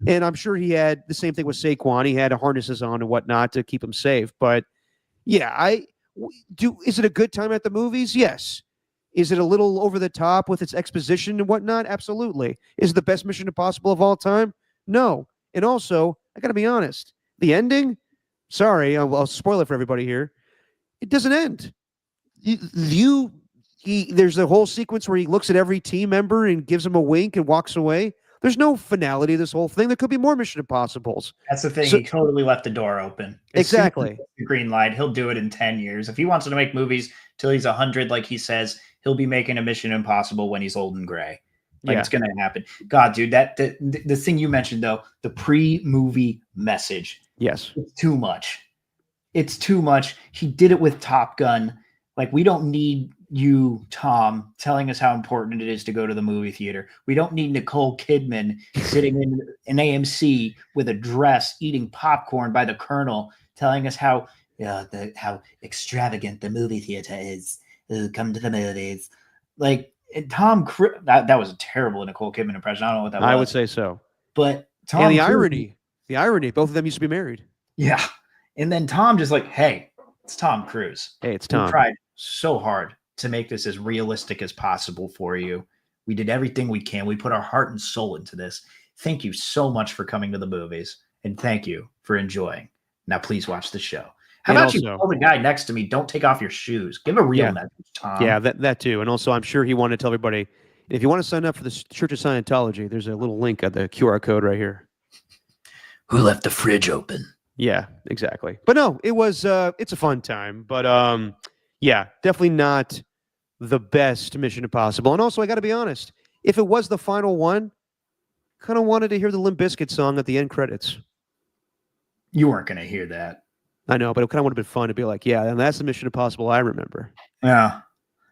And I'm sure he had the same thing with Saquon. He had harnesses on and whatnot to keep him safe. But yeah, is it a good time at the movies? Yes. Is it a little over the top with its exposition and whatnot? Absolutely. Is it the best Mission Impossible of all time? No. And also, I got to be honest, the ending, sorry, I'll spoil it for everybody here, It doesn't end. There's a whole sequence where he looks at every team member and gives him a wink and walks away. There's no finality to this whole thing. There could be more Mission Impossibles. That's the thing. So- He totally left the door open. As soon as Exactly. he gets the green light. He'll do it in 10 years. If he wants to make movies till he's 100, like he says, he'll be making a Mission Impossible when he's old and gray. Like, Yeah. it's going to happen. God, dude, the thing you mentioned, though, the pre-movie message, Yes. it's too much. It's too much. He did it with Top Gun. Like, we don't need you, Tom, telling us how important it is to go to the movie theater. We don't need Nicole Kidman sitting in an AMC with a dress eating popcorn by the Colonel telling us how extravagant the movie theater is. Come to the movies. Like, Tom Cruise, that was a terrible Nicole Kidman impression. I don't know what that was. I would say so. But Tom And the Cruise- irony, both of them used to be married. Yeah. And then Tom just like, hey, it's Tom Cruise. Hey, it's We Tom. tried so hard to make this as realistic as possible for you. We did everything we can. We put our heart and soul into this. Thank you so much for coming to the movies, and thank you for enjoying. Now, please watch the show. How And about you also- tell the guy next to me, don't take off your shoes? Give a real Yeah. message, Tom. Yeah, that too. And also, I'm sure he wanted to tell everybody, if you want to sign up for the Church of Scientology, there's a little link at the QR code right here. Who left the fridge open? Yeah, exactly. But no, it was it's a fun time. But yeah, definitely not the best Mission Impossible. And also, I got to be honest, if it was the final one, kind of wanted to hear the Limp Bizkit song at the end credits. You weren't going to hear that. I know, but it kind of would have been fun to be like, yeah, and that's the Mission Impossible I remember. Yeah.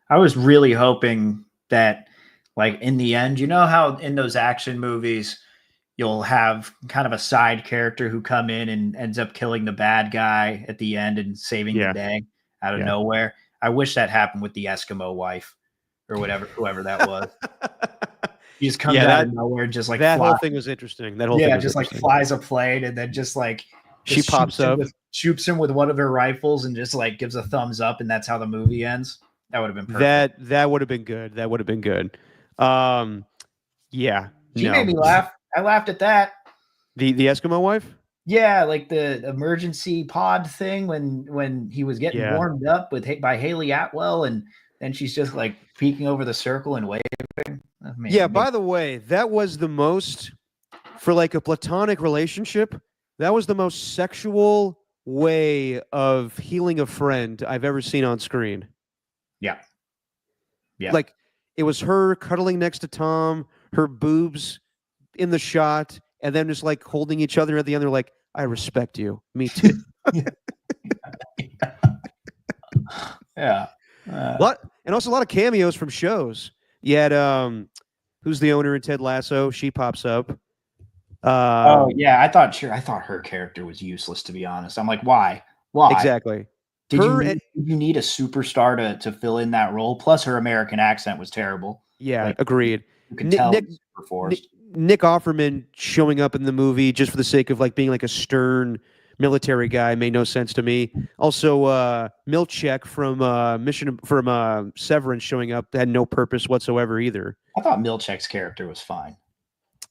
I was really hoping that, like, in the end, you know how in those action movies, you'll have kind of a side character who come in and ends up killing the bad guy at the end and saving Yeah. the day out of Yeah. nowhere. I wish that happened with the Eskimo wife or whoever that was. He just comes Yeah, out that- of nowhere and just like that whole flies. thing was interesting. That whole thing was Just like interesting. flies a plane and then just like She just pops up. shoots him with one of her rifles and just like gives a thumbs up, and that's how the movie ends. That would have been perfect. That would have been good. That would have been good. Yeah. She no. made me laugh. I laughed at that. The Eskimo wife? Yeah, like the emergency pod thing when he was getting Yeah. warmed up by Haley Atwell, and then she's just like peeking over the circle and waving. I mean, Yeah, by the way, that was the most, for like a platonic relationship, that was the most sexual way of healing a friend I've ever seen on screen. Yeah. Yeah. Like, it was her cuddling next to Tom, her boobs in the shot, and then just like holding each other at the end. They're like, I respect you. Me too. yeah. And also a lot of cameos from shows. You had who's the owner in Ted Lasso? She pops up. Oh yeah, I thought her character was useless, to be honest. I'm like, why? Exactly. Did Her you need a superstar to fill in that role? Plus, her American accent was terrible. Yeah, Like, agreed. You could Nick- tell Nick- it was super forced. Nick Offerman showing up in the movie just for the sake of like being like a stern military guy made no sense to me. Also, Milchek from Severance showing up had no purpose whatsoever either. I thought Milchek's character was fine.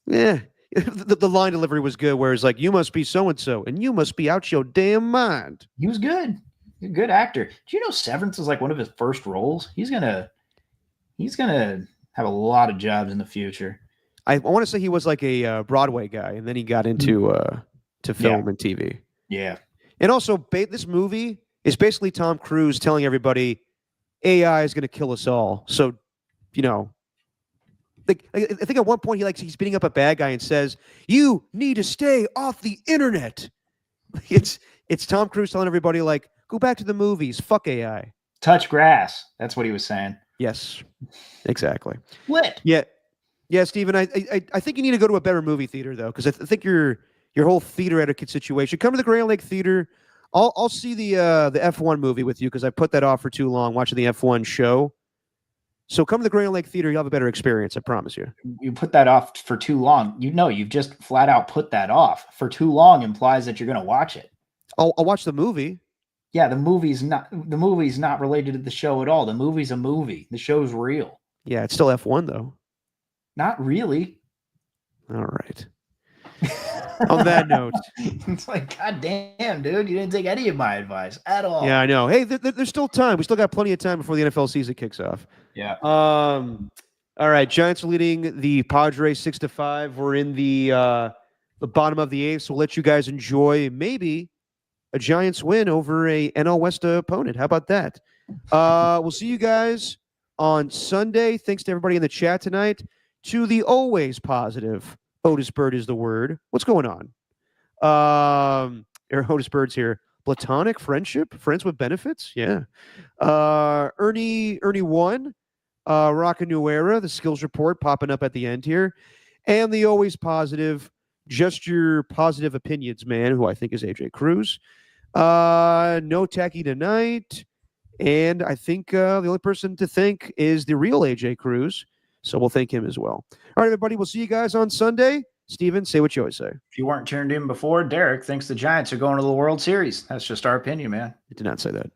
Yeah, the line delivery was good, where it's like, "You must be so and so, and you must be out your damn mind." He was good. He's a good actor. Do you know Severance was like one of his first roles? He's gonna have a lot of jobs in the future. I want to say he was like a Broadway guy, and then he got into to film and TV. Yeah. And also, this movie is basically Tom Cruise telling everybody AI is going to kill us all. So, you know, I think at one point he's beating up a bad guy and says, "You need to stay off the internet." It's Tom Cruise telling everybody like, "Go back to the movies. Fuck AI." Touch grass. That's what he was saying. Yes, exactly. Lit. Yeah, Steven, I think you need to go to a better movie theater though, because I think your whole theater etiquette situation. Come to the Grand Lake Theater. I'll see the F1 movie with you because I put that off for too long watching the F1 show. So come to the Grand Lake Theater. You'll have a better experience. I promise you. You put that off for too long. You've just flat out put that off. For too long implies that you're going to watch it. I'll watch the movie. Yeah, the movie's not related to the show at all. The movie's a movie. The show's real. Yeah, it's still F1 though. Not really. All right. On that note, It's like, God damn, dude, you didn't take any of my advice at all. yeah, I know. Hey, there's still time. We still got plenty of time before the NFL season kicks off. Yeah. All right, Giants are leading the Padres 6-5. We're in the bottom of the eighth, so we'll let you guys enjoy maybe a Giants win over a NL West opponent. How about that? We'll see you guys on Sunday. Thanks to everybody in the chat tonight. To the always positive, Otis Bird is the word. What's going on? Otis Bird's here. Platonic friendship, friends with benefits. Yeah. Ernie 1, Rock a New Era, the skills report popping up at the end here, and the always positive, just your positive opinions, man, who I think is AJ Cruz. No tacky tonight. And I think the only person to thank is the real AJ Cruz. So we'll thank him as well. All right, everybody. We'll see you guys on Sunday. Steven, say what you always say. If you weren't tuned in before, Derek thinks the Giants are going to the World Series. That's just our opinion, man. I did not say that.